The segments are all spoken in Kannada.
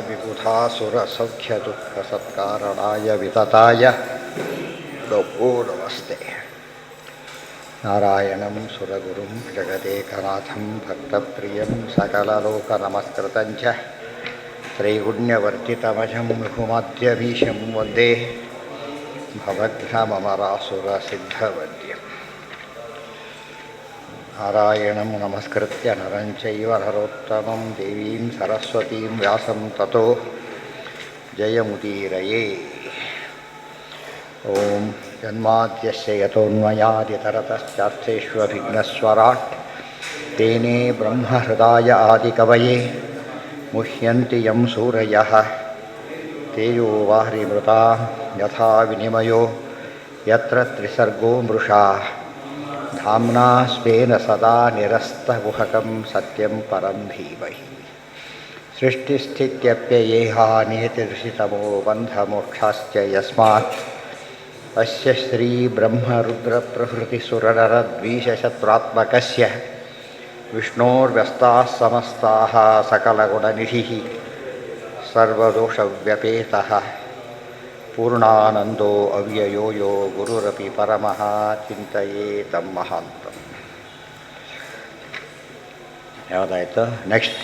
विबुधासुरसौख्यदुःखसत्कारणाय वितताय नमो नमस्ते। नारायणं सुरगुरुं जगदेकनाथं भक्तप्रियं सकललोकनमस्कृतं च त्रैगुण्यवर्जितमजं रघुमाद्यमीशं वन्दे भवघ्नममरासुरसिद्धवन्द्यम्। नारायणं नमस्कृत्य नरं चैव नरोत्तमं देवीं सरस्वतीं व्यासं ततो जयमुदीरये। ॐ जन्माद्यस्य यतोऽन्वयादितरतश्चार्थेष्वभिघ्नस्वराट् तेने ब्रह्महृदाय आदिकवये मुह्यन्ति यं सूरयः तेजो वारिमृता यथा विनिमयो यत्र त्रिसर्गो मृषा धाम्ना स्वेन सदा निरस्तकुहकं सत्यं परं धीमहि। सृष्टिस्थित्यप्ययेहानियतिर्षितमो बन्धमोक्षाश्च यस्मात् अस्य श्रीब्रह्मरुद्रप्रभृतिसुरनरद्वीषशत्रात्मकस्य विष्णोर्व्यस्ताः समस्ताः सकलगुणनिधिः सर्वदोषव्यपेतः पूर्णानन्दो अव्ययो यो गुरुरपि परमः चिन्तयेतं महान्तಂ। ಯಾವುದಾಯಿತು? ನೆಕ್ಸ್ಟ್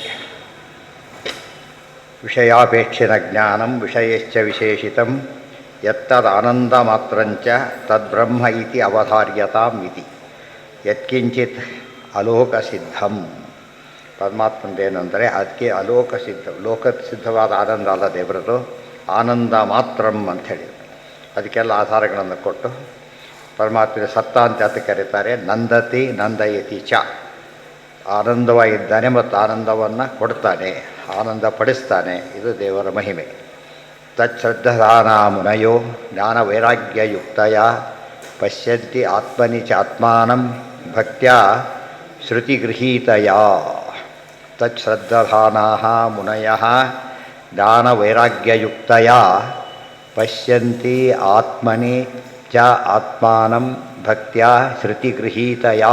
ವಿಷಯಾಪೇಕ್ಷಿತ ಜ್ಞಾನಂ ವಿಷಯಶ್ಚ ವಿಶೇಷಿತಂ ಯತ್ತದಾನಂದಮಾತ್ರಂಚ ತದ್ಬ್ರಹ್ಮ ಇತಿ ಅವಧಾರ್ಯತಾಂ ಇತಿ ಯತ್ಕಿಂಚಿತ್ ಅಲೋಕಸಿದ್ಧಂ. ಪರಮಾತ್ಮಂದೇನೆಂದರೆ ಅದಕ್ಕೆ ಅಲೋಕಸಿದ್ಧ, ಲೋಕಸಿದ್ಧವಾದ ಆನಂದ ಅಲ್ಲ ದೇವರದು, ಆನಂದ ಮಾತ್ರಂ ಅಂಥೇಳಿ ಅದಕ್ಕೆಲ್ಲ ಆಧಾರಗಳನ್ನು ಕೊಟ್ಟು ಪರಮಾತ್ಮನ ಸತ್ತ ಅಂತ ಅದಕ್ಕೆ ಕರೀತಾರೆ. ನಂದತಿ ನಂದಯತಿ ಚ, ಆನಂದವಾಗಿದ್ದಾನೆ ಮತ್ತು ಆನಂದವನ್ನು ಕೊಡ್ತಾನೆ, ಆನಂದ ಪಡಿಸ್ತಾನೆ. ಇದು ದೇವರ ಮಹಿಮೆ. ತಚ್ಶ್ರದ್ಧಾನ ಮುನಯೋ ಜ್ಞಾನ ವೈರಾಗ್ಯಯುಕ್ತಯ ಪಶ್ಯಂತಿ ಆತ್ಮನಿ ಚ ಆತ್ಮಾನಂ ಭಕ್ತ್ಯಾ ಶ್ರುತಿಗೃಹೀತಯ. ತಚ್ಶ್ರದ್ಧಾನಾಃ ಮುನಯಃ ಜ್ಞಾನ ವೈರಾಗ್ಯಯುಕ್ತಯ ಪಶ್ಯಂತಿ ಆತ್ಮನಿ ಚ ಆತ್ಮಾನಂ ಭಕ್ತ್ಯಾ ಶ್ರುತಿಗೃಹೀತಯ.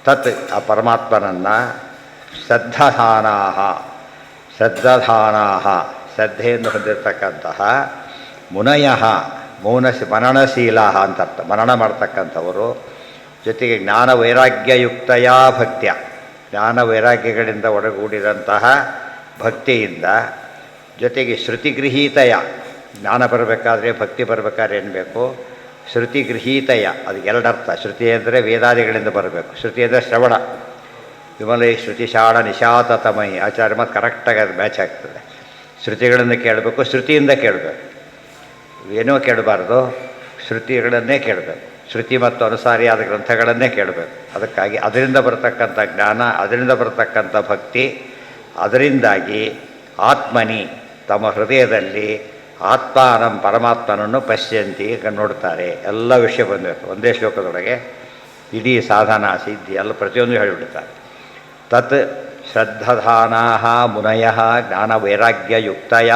ತತ್ ಆ ಪರಮಾತ್ಮನನ್ನು ಶ್ರದ್ಧಾನಾಃ ಶ್ರದ್ಧೆಯನ್ನು ಹೊಂದಿರತಕ್ಕಂತಹ ಮುನಯಃ ಮನನಶೀಲ ಅಂತ ಅರ್ಥ, ಮನನ ಮಾಡ್ತಕ್ಕಂಥವರು, ಜೊತೆಗೆ ಜ್ಞಾನ ವೈರಾಗ್ಯಯುಕ್ತಯ ಭಕ್ತ್ಯ, ಜ್ಞಾನ ವೈರಾಗ್ಯಗಳಿಂದ ಒಡಗೂಡಿದಂತಹ ಭಕ್ತಿಯಿಂದ, ಜೊತೆಗೆ ಶ್ರುತಿಗೃಹೀತಯ, ಜ್ಞಾನ ಬರಬೇಕಾದ್ರೆ ಭಕ್ತಿ ಬರಬೇಕಾದ್ರೆ ಏನು ಬೇಕು? ಶ್ರುತಿಗೃಹೀತಯ. ಅದಕ್ಕೆ ಎರಡರ್ಥ. ಶ್ರುತಿ ಅಂದರೆ ವೇದಾದಿಗಳಿಂದ ಬರಬೇಕು, ಶ್ರುತಿ ಅಂದರೆ ಶ್ರವಣ. ವಿಮಲೈ ಶ್ರುತಿಶಾಣ ನಿಶಾತತಮಯಿ ಆಚಾರ್ಯ ಮತ್ತು ಕರೆಕ್ಟಾಗಿ ಅದು ಮ್ಯಾಚ್ ಆಗ್ತದೆ. ಶ್ರುತಿಗಳನ್ನು ಕೇಳಬೇಕು, ಶ್ರುತಿಯಿಂದ ಕೇಳಬೇಕು, ಏನೋ ಕೇಳಬಾರ್ದು, ಶ್ರುತಿಗಳನ್ನೇ ಕೇಳಬೇಕು. ಶ್ರುತಿ ಮತ್ತು ಅನುಸಾರಿಯಾದ ಗ್ರಂಥಗಳನ್ನೇ ಕೇಳಬೇಕು. ಅದಕ್ಕಾಗಿ ಅದರಿಂದ ಬರತಕ್ಕಂಥ ಜ್ಞಾನ, ಅದರಿಂದ ಬರತಕ್ಕಂಥ ಭಕ್ತಿ, ಅದರಿಂದಾಗಿ ಆತ್ಮನಿ ತಮ್ಮ ಹೃದಯದಲ್ಲಿ ಆತ್ಮಾನಂ ಪರಮಾತ್ಮನನ್ನು ಪಶ್ಯಂತಿ ನೋಡ್ತಾರೆ. ಎಲ್ಲ ವಿಷಯ ಬಂದಿರುತ್ತೆ ಒಂದೇ ಶ್ಲೋಕದೊಳಗೆ, ಇಡೀ ಸಾಧನ ಸಿದ್ಧಿ ಎಲ್ಲ ಪ್ರತಿಯೊಂದು ಹೇಳಿಬಿಡ್ತಾರೆ. ತತ್ ಶ್ರದ್ಧಾನಾಃ ಮುನಯಃ ಜ್ಞಾನ ವೈರಾಗ್ಯಯುಕ್ತಯ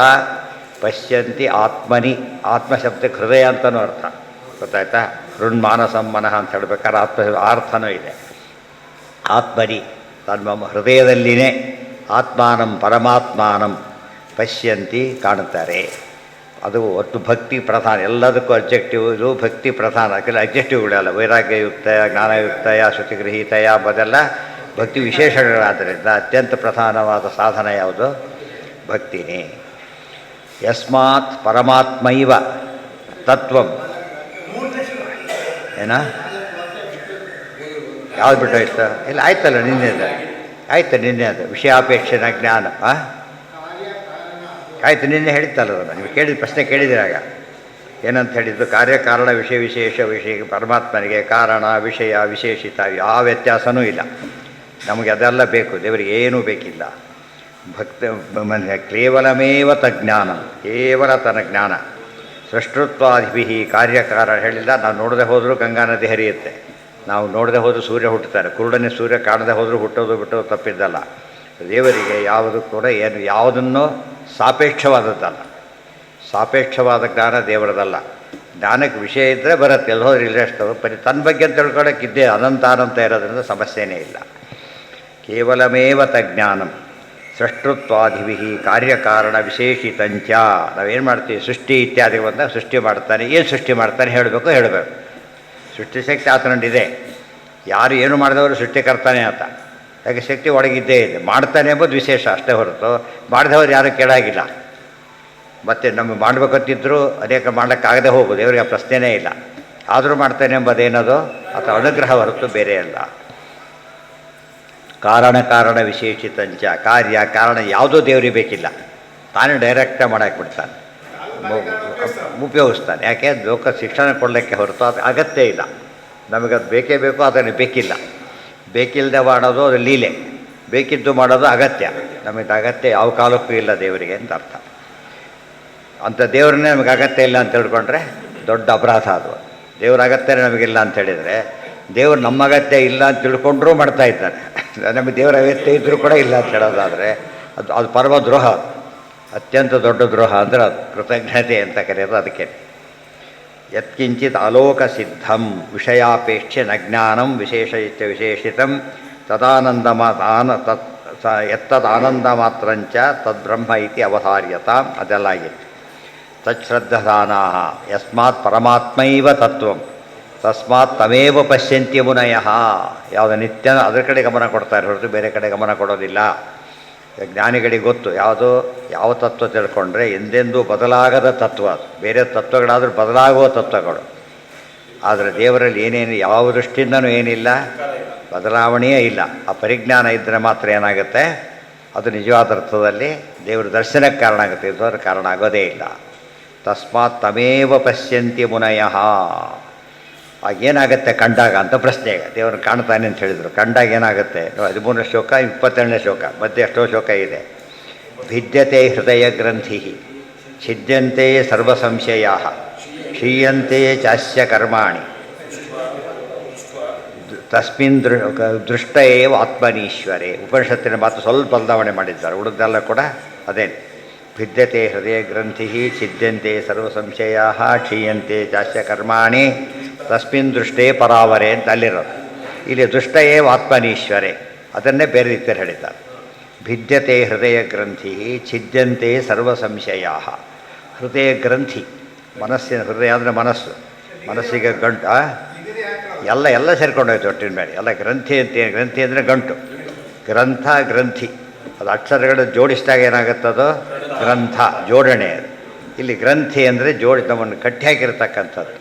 ಪಶ್ಯಂತಿ ಆತ್ಮನಿ. ಆತ್ಮಶಬ್ದಕ್ಕೆ ಹೃದಯ ಅಂತಲೂ ಅರ್ಥ, ಗೊತ್ತಾಯ್ತಾ? ಹೃನ್ಮಾನಸಂ ಮನಃ ಅಂತ ಹೇಳ್ಬೇಕಾದ್ರೆ ಅರ್ಥನೂ ಇದೆ. ಆತ್ಮನಿ ತನ್ನ ಹೃದಯದಲ್ಲಿನೇ ಆತ್ಮಾನಂ ಪರಮಾತ್ಮಾನಂ ಪಶ್ಯಂತಿ ಕಾಣುತ್ತಾರೆ. ಅದು ಒಟ್ಟು ಭಕ್ತಿ ಪ್ರಧಾನ. ಎಲ್ಲದಕ್ಕೂ ಅಬ್ಜೆಕ್ಟಿವ್ ಇದು ಭಕ್ತಿ ಪ್ರಧಾನ. ಕೆಲವು ಅಬ್ಜೆಕ್ಟಿವ್ಗಳಲ್ಲ, ವೈರಾಗ್ಯಯುಕ್ತಯ ಜ್ಞಾನಯುಕ್ತಯ ಶ್ರುತಿಗೃಹೀತಯ ಅದೆಲ್ಲ ಭಕ್ತಿ ವಿಶೇಷಗಳಾದ್ದರಿಂದ ಅತ್ಯಂತ ಪ್ರಧಾನವಾದ ಸಾಧನ ಯಾವುದು? ಭಕ್ತಿನೇ. ಯಸ್ಮಾತ್ ಪರಮಾತ್ಮೈವ ತತ್ವಂ. ಏನ ಯಾವ್ದು ಬಿಟ್ಟೋಯ್ತು? ಇಲ್ಲ ಆಯ್ತಲ್ಲ, ನಿನ್ನೆ ಆಯ್ತು, ನಿನ್ನೆ ಅದು ವಿಷಯಾಪೇಕ್ಷಿತ ಜ್ಞಾನ ಆಯಿತು. ನಿನ್ನೆ ಹೇಳಿತ್ತಲ್ಲ ಅದನ್ನು, ನೀವು ಕೇಳಿದ ಪ್ರಶ್ನೆ ಕೇಳಿದಿರಾಗ ಏನಂತ ಹೇಳಿದ್ದು? ಕಾರ್ಯಕಾರಣ ವಿಶೇಷ ಪರಮಾತ್ಮನಿಗೆ ಕಾರಣ ವಿಷಯ ವಿಶೇಷಿತ ಯಾವ ವ್ಯತ್ಯಾಸವೂ ಇಲ್ಲ. ನಮಗೆ ಅದೆಲ್ಲ ಬೇಕು, ದೇವರಿಗೆ ಏನೂ ಬೇಕಿಲ್ಲ. ಕೇವಲಮೇವ ತಜ್ಞಾನ, ಕೇವಲ ತನ್ನ ಜ್ಞಾನ. ಸೃಷ್ಟೃತ್ವಾದಿಭಿ ಕಾರ್ಯಕಾರಣ ಹೇಳಿಲ್ಲ. ನಾವು ನೋಡದೆ ಹೋದರೂ ಗಂಗಾ ನದಿ ಹರಿಯುತ್ತೆ, ನಾವು ನೋಡದೆ ಹೋದರೂ ಸೂರ್ಯ ಹುಟ್ಟುತ್ತಾರೆ, ಕುರುಡನೇ ಸೂರ್ಯ ಕಾಣದೆ ಹೋದರೂ ಹುಟ್ಟೋದು ಬಿಟ್ಟೋದು ತಪ್ಪಿದ್ದಲ್ಲ. ದೇವರಿಗೆ ಯಾವುದು ಕೂಡ ಏನು ಯಾವುದನ್ನು ಸಾಪೇಕ್ಷವಾದದ್ದಲ್ಲ. ಸಾಪೇಕ್ಷವಾದ ಜ್ಞಾನ ದೇವರದಲ್ಲ. ಜ್ಞಾನಕ್ಕೆ ವಿಷಯ ಇದ್ದರೆ ಬರುತ್ತೆ, ಎಲ್ಲ ಹೋದ್ರೆ ಇಲ್ಲ ಅಷ್ಟು. ತನ್ನ ಬಗ್ಗೆ ಅಂತ ತಿಳ್ಕೊಳ್ಳೋಕ್ಕಿದ್ದೇ ಅನಂತ ಇರೋದ್ರಿಂದ ಸಮಸ್ಯೆನೇ ಇಲ್ಲ. ಕೇವಲಮೇವ ತಜ್ಞಾನಂ ಸೃಷ್ಟೃತ್ವಾದಿಭಿ ಕಾರ್ಯಕಾರಣ ವಿಶೇಷಿತಂಚ. ನಾವೇನು ಮಾಡ್ತೀವಿ, ಸೃಷ್ಟಿ ಇತ್ಯಾದಿ ಬಂದಾಗ ಸೃಷ್ಟಿ ಮಾಡ್ತಾನೆ, ಏನು ಸೃಷ್ಟಿ ಮಾಡ್ತಾನೆ ಹೇಳಬೇಕು. ಸೃಷ್ಟಿಶಕ್ತಿ ಆತನಲ್ಲಿದೆ. ಯಾರು ಏನು ಮಾಡಿದವರು ಸೃಷ್ಟಿಕರ್ತಾನೆ ಆತ. ಯಾಕೆ ಶಕ್ತಿ ಒಳಗಿದ್ದೇ ಇದೆ. ಮಾಡ್ತಾನೆ ಎಂಬುದು ವಿಶೇಷ ಅಷ್ಟೇ ಹೊರತು ಮಾಡಿದವರು ಯಾರೂ ಕೇಳಾಗಿಲ್ಲ. ಮತ್ತು ನಮಗೆ ಮಾಡಬೇಕಂತಿದ್ದರೂ ಅನೇಕ ಮಾಡೋಕ್ಕಾಗದೆ ಹೋಗ್ಬೋದು, ದೇವರಿಗೆ ಆ ಪ್ರಶ್ನೆನೇ ಇಲ್ಲ. ಆದರೂ ಮಾಡ್ತಾನೆ ಎಂಬುದೇನದು ಆತ ಅನುಗ್ರಹ ಹೊರತು ಬೇರೆ ಅಲ್ಲ. ಕಾರಣ ವಿಶೇಷಿತಂಚ. ಕಾರ್ಯ ಕಾರಣ ಯಾವುದೂ ದೇವರಿಗೆ ಬೇಕಿಲ್ಲ, ತಾನೇ ಡೈರೆಕ್ಟಾಗಿ ಮಾಡಾಕ್ಬಿಡ್ತಾನೆ, ಉಪಯೋಗಿಸ್ತಾನೆ. ಯಾಕೆ ಲೋಕ ಶಿಕ್ಷಣ ಕೊಡಲಿಕ್ಕೆ ಹೊರತು ಅದು ಅಗತ್ಯ ಇಲ್ಲ. ನಮಗದು ಬೇಕೇ ಬೇಕು, ಅದನ್ನು ಬೇಕಿಲ್ಲ. ಬೇಕಿಲ್ಲದೆ ಮಾಡೋದು ಅದು ಲೀಲೆ, ಬೇಕಿದ್ದು ಮಾಡೋದು ಅಗತ್ಯ. ನಮಗೆ ಅಗತ್ಯ ಯಾವ ಕಾಲಕ್ಕೂ ಇಲ್ಲ ದೇವರಿಗೆ ಅಂತ ಅರ್ಥ. ಅಂಥ ದೇವ್ರನ್ನೇ ನಮಗೆ ಅಗತ್ಯ ಇಲ್ಲ ಅಂತ ತಿಳ್ಕೊಂಡ್ರೆ ದೊಡ್ಡ ಅಪರಾಧ ಅದು. ದೇವ್ರ ಅಗತ್ಯನೇ ನಮಗಿಲ್ಲ ಅಂತ ಹೇಳಿದರೆ, ದೇವ್ರು ನಮ್ಮ ಅಗತ್ಯ ಇಲ್ಲ ಅಂತ ತಿಳ್ಕೊಂಡ್ರೂ ಮಾಡ್ತಾ ಇದ್ದಾನೆ. ನಮಗೆ ದೇವರ ಅಗತ್ಯ ಇದ್ದರೂ ಕೂಡ ಇಲ್ಲ ಅಂತ ಹೇಳೋದಾದರೆ ಅದು ಪರಮ ದ್ರೋಹ, ಅತ್ಯಂತ ದೊಡ್ಡ ದ್ರೋಹ. ಅಂದರೆ ಅದು ಕೃತಜ್ಞತೆ ಅಂತ ಕರೆಯೋದು ಅದಕ್ಕೆ. ಯತ್ಕಿಂಚಿತ್ ಅಲೋಕ ಸಿದ್ಧಂ ವಿಷಯಾಪೇಕ್ಷೆ ನ ಜ್ಞಾನಂ ವಿಶೇಷ ವಿಶೇಷಿತಂ ತದಾನಂದ ಎತ್ತದಾನಂದ ಮಾತ್ರಂಚ ತದ್ಬ್ರಹ್ಮ ಇತಿ ಅವಧಾರ್ಯತಾಂ. ಅದೆಲ್ಲ ಆಗಿತ್ತು. ತಚ್ಶ್ರದ್ಧಾನಾ ಯಸ್ಮಾತ್ ಪರಮಾತ್ಮೈವ ತತ್ವಂ ತಸ್ಮಾತ್ ತಮೇವ ಪಶ್ಯಂತಿ ಮುನಯಃ. ಯಾವುದು ನಿತ್ಯ ಅದರ ಕಡೆ ಗಮನ ಕೊಡ್ತಾರೆ ಹೊರತು ಬೇರೆ ಕಡೆ ಗಮನ ಕೊಡೋದಿಲ್ಲ. ಜ್ಞಾನಿಗಳಿಗೆ ಗೊತ್ತು ಯಾವುದು ಯಾವ ತತ್ವ ತಿಳ್ಕೊಂಡ್ರೆ ಎಂದೆಂದೂ ಬದಲಾಗದ ತತ್ವ ಅದು. ಬೇರೆ ತತ್ವಗಳಾದರೂ ಬದಲಾಗುವ ತತ್ವಗಳು. ಆದರೆ ದೇವರಲ್ಲಿ ಏನೇನು ಯಾವ ದೃಷ್ಟಿಯಿಂದನೂ ಏನಿಲ್ಲ, ಬದಲಾವಣೆಯೇ ಇಲ್ಲ. ಆ ಪರಿಜ್ಞಾನ ಇದ್ದರೆ ಮಾತ್ರ ಏನಾಗುತ್ತೆ, ಅದು ನಿಜವಾದ ಅರ್ಥದಲ್ಲಿ ದೇವರ ದರ್ಶನಕ್ಕೆ ಕಾರಣ ಆಗುತ್ತೆ, ಇದರ ಕಾರಣ ಆಗೋದೇ ಇಲ್ಲ. ತಸ್ಮಾತ್ ತಮೇವ ಪಶ್ಯಂತಿ ಮುನಯಃ. ಆಗೇನಾಗುತ್ತೆ ಕಂಡಾಗ ಅಂತ ಪ್ರಶ್ನೆ. ಈಗ ದೇವರನ್ನು ಕಾಣ್ತಾನೆ ಅಂತ ಹೇಳಿದರು, ಕಂಡಾಗ ಏನಾಗುತ್ತೆ? 13ನೇ ಶ್ಲೋಕ 22ನೇ ಶ್ಲೋಕ ಮಧ್ಯೆ ಎಷ್ಟೋ ಶ್ಲೋಕ ಇದೆ. ಭಿದ್ಯತೆ ಹೃದಯ ಗ್ರಂಥಿ ಛಿದ್ಯಂತೆ ಸರ್ವ ಸಂಶಯ ಕ್ಷೀಯಂತೆ ಚಾಸ್ಯ ಕರ್ಮಾಣಿ ತಸ್ಮಿನ್ ದೃಷ್ಟ ಏವ ಆತ್ಮನೀಶ್ವರೇ. ಉಪನಿಷತ್ತಿನ ಮಾತು ಸ್ವಲ್ಪ ಬದಲಾವಣೆ ಮಾಡಿದ್ದಾರೆ, ಉಳಿದೆಲ್ಲ ಕೂಡ ಅದೇ. ಭಿದ್ಯತೆ ಹೃದಯ ಗ್ರಂಥಿ ಛಿದ್ಯಂತೆ ಸರ್ವ ಸಂಶಯ ಕ್ಷೀಯಂತೆ ಚಾಸ್ಯ ಕರ್ಮಾಣಿ ತಸ್ಮಿನ್ ದೃಷ್ಟೇ ಪರಾವರೆ ಅಂತ ಅಲ್ಲಿರೋದು. ಇಲ್ಲಿ ದೃಷ್ಟ ಏವ ಆತ್ಮನೀಶ್ವರೇ, ಅದನ್ನೇ ಬೇರೆ ರೀತಿಯಲ್ಲಿ ಹೇಳಿದ್ದಾರೆ. ಭಿದ್ಯತೆ ಹೃದಯ ಗ್ರಂಥಿ ಛಿದ್ಯಂತೆ ಸರ್ವ ಸಂಶಯ. ಹೃದಯ ಗ್ರಂಥಿ ಮನಸ್ಸಿನ, ಹೃದಯ ಅಂದರೆ ಮನಸ್ಸು, ಮನಸ್ಸಿಗೆ ಗಂಟು ಎಲ್ಲ ಸೇರ್ಕೊಂಡೋಯ್ತು ಒಟ್ಟಿನ ಮೇಲೆ. ಎಲ್ಲ ಗ್ರಂಥಿ ಅಂತ. ಗ್ರಂಥಿ ಅಂದರೆ ಗಂಟು, ಗ್ರಂಥ ಗ್ರಂಥಿ ಅದು ಅಕ್ಷರಗಳು ಜೋಡಿಸಿದಾಗ ಏನಾಗುತ್ತದೋ ಗ್ರಂಥ ಜೋಡಣೆ. ಅದು ಇಲ್ಲಿ ಗ್ರಂಥಿ ಅಂದರೆ ನಮ್ಮನ್ನು ಕಟ್ಟಿ ಹಾಕಿರ್ತಕ್ಕಂಥದ್ದು.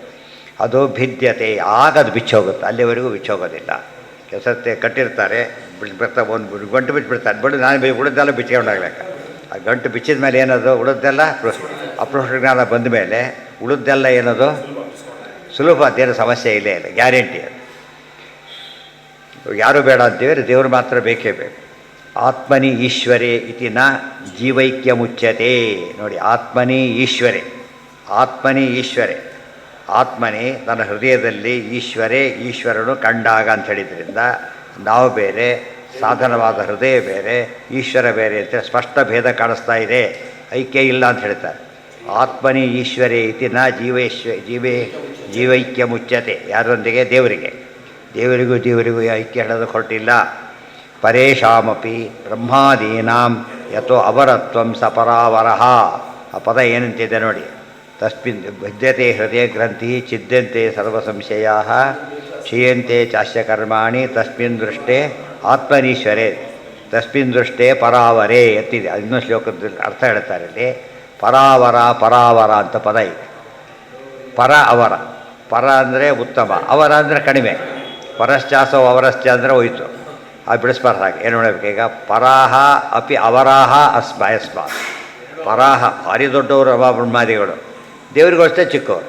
ಅದು ಭಿದ್ಯತೆ, ಆಗ ಅದು ಬಿಚ್ಚೋಗುತ್ತೆ, ಅಲ್ಲಿವರೆಗೂ ಬಿಚ್ಚೋಗೋದಿಲ್ಲ. ಕೆಲಸತ್ತೆ ಕಟ್ಟಿರ್ತಾರೆ, ಬಿಡ್ತಾ ಒಂದು ಗಂಟು ಬಿಟ್ಬಿಡ್ತಾರೆ, ಬಿಡು ನಾನು ಉಳಿದೆಲ್ಲ ಬಿಚ್ಕೊಂಡಾಗ್ಲೇಕ. ಆ ಗಂಟು ಬಿಚ್ಚಿದ ಮೇಲೆ ಏನದು ಉಳಿದೆಲ್ಲ ಅಪ್ರೋಷ ಜ್ಞಾನ ಬಂದ ಮೇಲೆ ಉಳಿದೆಲ್ಲ ಏನದು ಸುಲಭ, ಅದೇನು ಸಮಸ್ಯೆ ಇಲ್ಲೇ ಇಲ್ಲ, ಗ್ಯಾರಂಟಿ. ಅದು ಯಾರು ಬೇಡ ಅಂತೀವಿ, ದೇವರು ಮಾತ್ರ ಬೇಕೇ ಬೇಕು. ಆತ್ಮನಿ ಈಶ್ವರೇ ಇತಿ ನ ಜೀವೈಕ್ಯ ಮುಚ್ಯತೆ. ನೋಡಿ, ಆತ್ಮನಿ ಈಶ್ವರೇ, ಆತ್ಮನಿ ಈಶ್ವರೇ, ಆತ್ಮನೇ ನನ್ನ ಹೃದಯದಲ್ಲಿ ಈಶ್ವರೇ, ಈಶ್ವರನು ಕಂಡಾಗ ಅಂತ ಹೇಳಿದ್ರಿಂದ ನಾವು ಬೇರೆ, ಸಾಧನವಾದ ಹೃದಯ ಬೇರೆ, ಈಶ್ವರ ಬೇರೆ ಅಂತ ಸ್ಪಷ್ಟ ಭೇದ ಕಾಣಿಸ್ತಾ ಇದೆ, ಐಕ್ಯ ಇಲ್ಲ ಅಂತ ಹೇಳ್ತಾರೆ. ಆತ್ಮನಿ ಈಶ್ವರೇ ಇತಿ ನ ಜೀವೈಕ್ಯ ಮುಚ್ಯತೆ. ಯಾರೊಂದಿಗೆ? ದೇವರಿಗೆ. ದೇವರಿಗೂ ಐಕ್ಯ ಹೇಳೋದು ಹೊರಟಿಲ್ಲ. ಪರೇಶಾಮಪಿ ಬ್ರಹ್ಮಾದೀನಾಂ ಯಥೋ ಅವರತ್ವಂ ಸಪರಾವರಃ. ಆ ಪದ ಏನಂತಿದೆ ನೋಡಿ. ತಸ್ಮಿನ್ ಭಿದ್ಯತೆ ಹೃದಯ ಗ್ರಂಥಿ ಛಿದ್ಯಂತೆ ಸರ್ವ ಸಂಶಯ ಕ್ಷೀಯಂತೆ ಚಾಸ್ಯ ಕರ್ಮಾಣಿ ತಸ್ಮಿನ್ ದೃಷ್ಟೇ ಆತ್ಮನೀಶ್ವರೇ ತಸ್ಮಿನ್ ದೃಷ್ಟೇ ಪರಾವರೇ ಎತ್ತಿದೆ. ಇನ್ನೊಂದು ಶ್ಲೋಕದಲ್ಲಿ ಅರ್ಥ ಹೇಳ್ತಾರೆ ಇಲ್ಲಿ. ಪರಾವರ ಅಂತ ಪದ ಇದೆ. ಪರ ಅವರ, ಪರ ಅಂದರೆ ಉತ್ತಮ, ಅವರ ಅಂದರೆ ಕಡಿಮೆ. ಪರಶ್ಚಾಸೋ ಅವರಶ್ಚ ಅಂದರೆ ಹೋಯಿತು, ಅದು ಬಿಡಿಸ್ಬಾರ್ದು. ಹಾಗೆ ಏನು ಮಾಡಬೇಕು ಈಗ? ಪರಾಹ ಅಪಿ ಅವರಾಹ ಯಸ್ಮಾತ್. ಪರಾಹ ಭಾರಿ ದೊಡ್ಡವರು ಬ್ರಹ್ಮಾದಿಗಳು, ದೇವರಿಗೂ ಅಷ್ಟೇ ಚಿಕ್ಕವರು.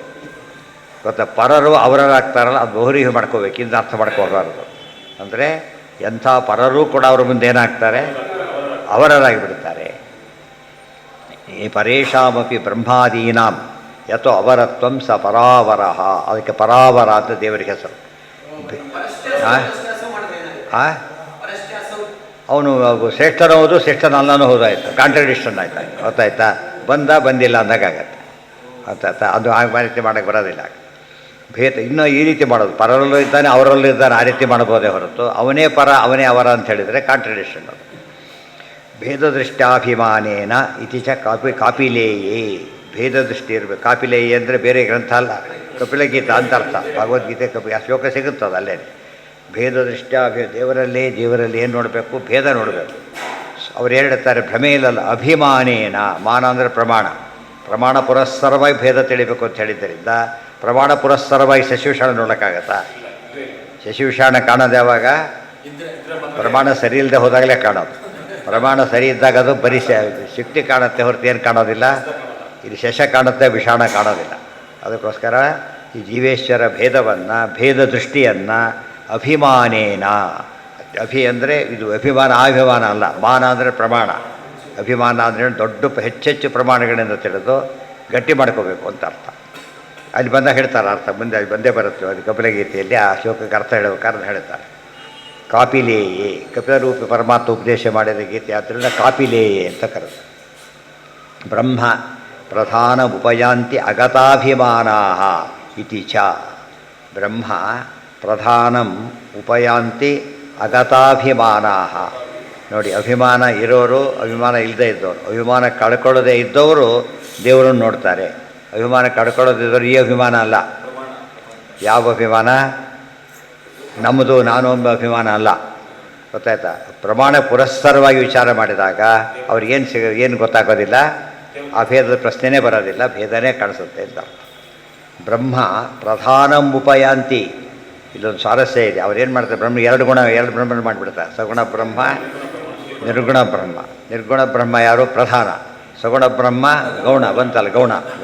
ಗೊತ್ತಾ? ಪರರು ಅವರಾಗ್ತಾರಲ್ಲ, ಅದು ಬಹುರಿಗೆ ಮಾಡ್ಕೋಬೇಕು, ಇಂದ ಅರ್ಥ ಮಾಡ್ಕೋಬಾರ್ದು. ಅಂದರೆ ಎಂಥ ಪರರೂ ಕೂಡ ಅವ್ರ ಮುಂದೆ ಏನಾಗ್ತಾರೆ? ಅವರಾಗಿ ಬಿಡ್ತಾರೆ. ಈ ಪರೇಶಾಮಪಿ ಬ್ರಹ್ಮಾದೀನಾಂ ಯಥೋ ಅವರತ್ವಂ ಸ ಪರಾವರಃ. ಅದಕ್ಕೆ ಪರಾವರ ಅಂತ ದೇವರಿಗೆ ಹೆಸರು. ಅವನು ಶ್ರೇಷ್ಠನೋದು ಶ್ರೇಷ್ಠನಲ್ಲನೂ ಹೋದಾಯ್ತು, ಕಾಂಟ್ರಡಿಕ್ಷನ್ ಆಯ್ತು. ಗೊತ್ತಾಯ್ತಾ? ಬಂದಿಲ್ಲ ಅಂದಾಗತ್ತೆ. ಗೊತ್ತಾಯ್ತಾ? ಅದು ಆ ರೀತಿ ಮಾಡೋಕ್ಕೆ ಬರೋದಿಲ್ಲ. ಭೇದ ಇನ್ನೂ ಈ ರೀತಿ ಮಾಡೋದು, ಪರರಲ್ಲೂ ಇದ್ದಾನೆ ಅವರಲ್ಲೂ ಇದ್ದಾನೆ, ಆ ರೀತಿ ಮಾಡ್ಬೋದೇ ಹೊರತು ಅವನೇ ಪರ ಅವನೇ ಅವರ ಅಂತ ಹೇಳಿದರೆ ಕಾಂಟ್ರಡಿಕ್ಷನ್. ಅದು ಭೇದದೃಷ್ಟ್ಯಾಭಿಮಾನೇನ ಇತಿ ಚ ಕಾಪಿಲೇಯೇ. ಭೇದದೃಷ್ಟಿ ಇರಬೇಕು. ಕಾಪಿಲೇಯಿ ಅಂದರೆ ಬೇರೆ ಗ್ರಂಥ ಅಲ್ಲ, ಕಪಿಲಗೀತ ಅಂತ ಅರ್ಥ. ಭಗವದ್ಗೀತೆ ಆ ಶ್ಲೋಕ ಸಿಗುತ್ತದೆ ಅಲ್ಲೇ. ಭೇದದೃಷ್ಟ್ಯಾ ದೇವರಲ್ಲಿ ಜೀವರಲ್ಲಿ ಏನು ನೋಡಬೇಕು? ಭೇದ ನೋಡಬೇಕು. ಅವ್ರು ಹೇಳ್ತಾರೆ ಭ್ರಮೆ ಇಲ್ಲಲ್ಲ, ಅಭಿಮಾನೇನ. ಮಾನ ಅಂದರೆ ಪ್ರಮಾಣ. ಪ್ರಮಾಣ ಪುರಸ್ಸರವಾಗಿ ಭೇದ ತಿಳಿಬೇಕು ಅಂತ ಹೇಳಿದ್ದರಿಂದ ಪ್ರಮಾಣ ಪುರಸ್ಸರವಾಗಿ ಶಶಿವಿಷಾಣ ನೋಡೋಕ್ಕಾಗತ್ತಾ? ಶಶಿವಿಷಾಣ ಕಾಣೋದು ಯಾವಾಗ? ಪ್ರಮಾಣ ಸರಿ ಇಲ್ಲದೆ ಹೋದಾಗಲೇ ಕಾಣೋದು. ಪ್ರಮಾಣ ಸರಿ ಇದ್ದಾಗ ಅದು ಬರೀ ಶಕ್ತಿ ಕಾಣುತ್ತೆ ಹೊರತು ಏನು ಕಾಣೋದಿಲ್ಲ. ಇದು ಶಶ ಕಾಣುತ್ತೆ, ವಿಷಾಣ ಕಾಣೋದಿಲ್ಲ. ಅದಕ್ಕೋಸ್ಕರ ಈ ಜೀವೇಶ್ವರ ಭೇದವನ್ನು, ಭೇದ ದೃಷ್ಟಿಯನ್ನು ಅಭಿಮಾನೇನ. ಅಭಿ ಅಂದರೆ ಇದು ಅಭಿಮಾನ, ಅಭಿಮಾನ ಅಲ್ಲ. ಮಾನ ಅಂದರೆ ಪ್ರಮಾಣ. ಅಭಿಮಾನ ಅಂದರೆ ದೊಡ್ಡ ಹೆಚ್ಚೆಚ್ಚು ಪ್ರಮಾಣಗಳಿಂದ ತಿಳಿದು ಗಟ್ಟಿ ಮಾಡ್ಕೋಬೇಕು ಅಂತ ಅರ್ಥ. ಅಲ್ಲಿ ಬಂದಾಗ ಹೇಳ್ತಾರೆ ಅರ್ಥ, ಮುಂದೆ ಅಲ್ಲಿ ಬಂದೇ ಬರುತ್ತೆ. ಅದು ಕಪಿಲಗೀತೆಯಲ್ಲಿ ಆ ಶ್ಲೋಕಕ್ಕೆ ಅರ್ಥ ಹೇಳಬೇಕಾದ್ರೆ ಹೇಳ್ತಾರೆ. ಕಾಪಿಲೇಯೇ, ಕಪಿಲರೂಪಿ ಪರಮಾತ್ಮ ಉಪದೇಶ ಮಾಡಿದ ಗೀತೆ ಆದ್ದರಿಂದ ಕಾಪಿಲೇಯೇ ಅಂತ ಕರೆದು. ಬ್ರಹ್ಮ ಪ್ರಧಾನ ಉಪಯಾಂತಿ ಅಗತಾಭಿಮಾನಾ ಇತಿ ಚ. ಬ್ರಹ್ಮ ಪ್ರಧಾನಂ ಉಪಯಾಂತಿ ಅಗತಾಭಿಮಾನಾ. ನೋಡಿ, ಅಭಿಮಾನ ಇರೋರು, ಅಭಿಮಾನ ಇಲ್ಲದೇ ಇದ್ದವರು, ಅಭಿಮಾನ ಕಳ್ಕೊಳ್ಳೋದೇ ಇದ್ದವರು ದೇವರನ್ನು ನೋಡ್ತಾರೆ. ಅಭಿಮಾನ ಕಳ್ಕೊಳ್ಳೋದಿದ್ದವರು ಈ ಅಭಿಮಾನ ಅಲ್ಲ. ಯಾವ ಅಭಿಮಾನ? ನಮ್ಮದು ನಾನು ಎಂಬ ಅಭಿಮಾನ ಅಲ್ಲ. ಗೊತ್ತಾಯ್ತಾ? ಪ್ರಮಾಣ ಪುರಸ್ಸರವಾಗಿ ವಿಚಾರ ಮಾಡಿದಾಗ ಅವ್ರಿಗೇನು ಏನು ಗೊತ್ತಾಗೋದಿಲ್ಲ, ಆ ಭೇದದ ಪ್ರಶ್ನೆನೇ ಬರೋದಿಲ್ಲ, ಭೇದನೇ ಕಾಣಿಸುತ್ತೆ ಅಂತ. ಬ್ರಹ್ಮ ಪ್ರಧಾನಂ ಉಪಯಾಂತಿ. ಇಲ್ಲೊಂದು ಸ್ವಾರಸ್ಯ ಇದೆ. ಅವ್ರೇನು ಮಾಡ್ತಾರೆ? ಬ್ರಹ್ಮ ಎರಡು ಬ್ರಹ್ಮನ ಮಾಡಿಬಿಡ್ತಾರೆ. ಸಗುಣ ಬ್ರಹ್ಮ, ನಿರ್ಗುಣ ಬ್ರಹ್ಮ. ನಿರ್ಗುಣ ಬ್ರಹ್ಮ ಯಾರು? ಪ್ರಧಾನ. ಸಗುಣ ಬ್ರಹ್ಮ ಗೌಣ ಬಂತಲ್ಲ,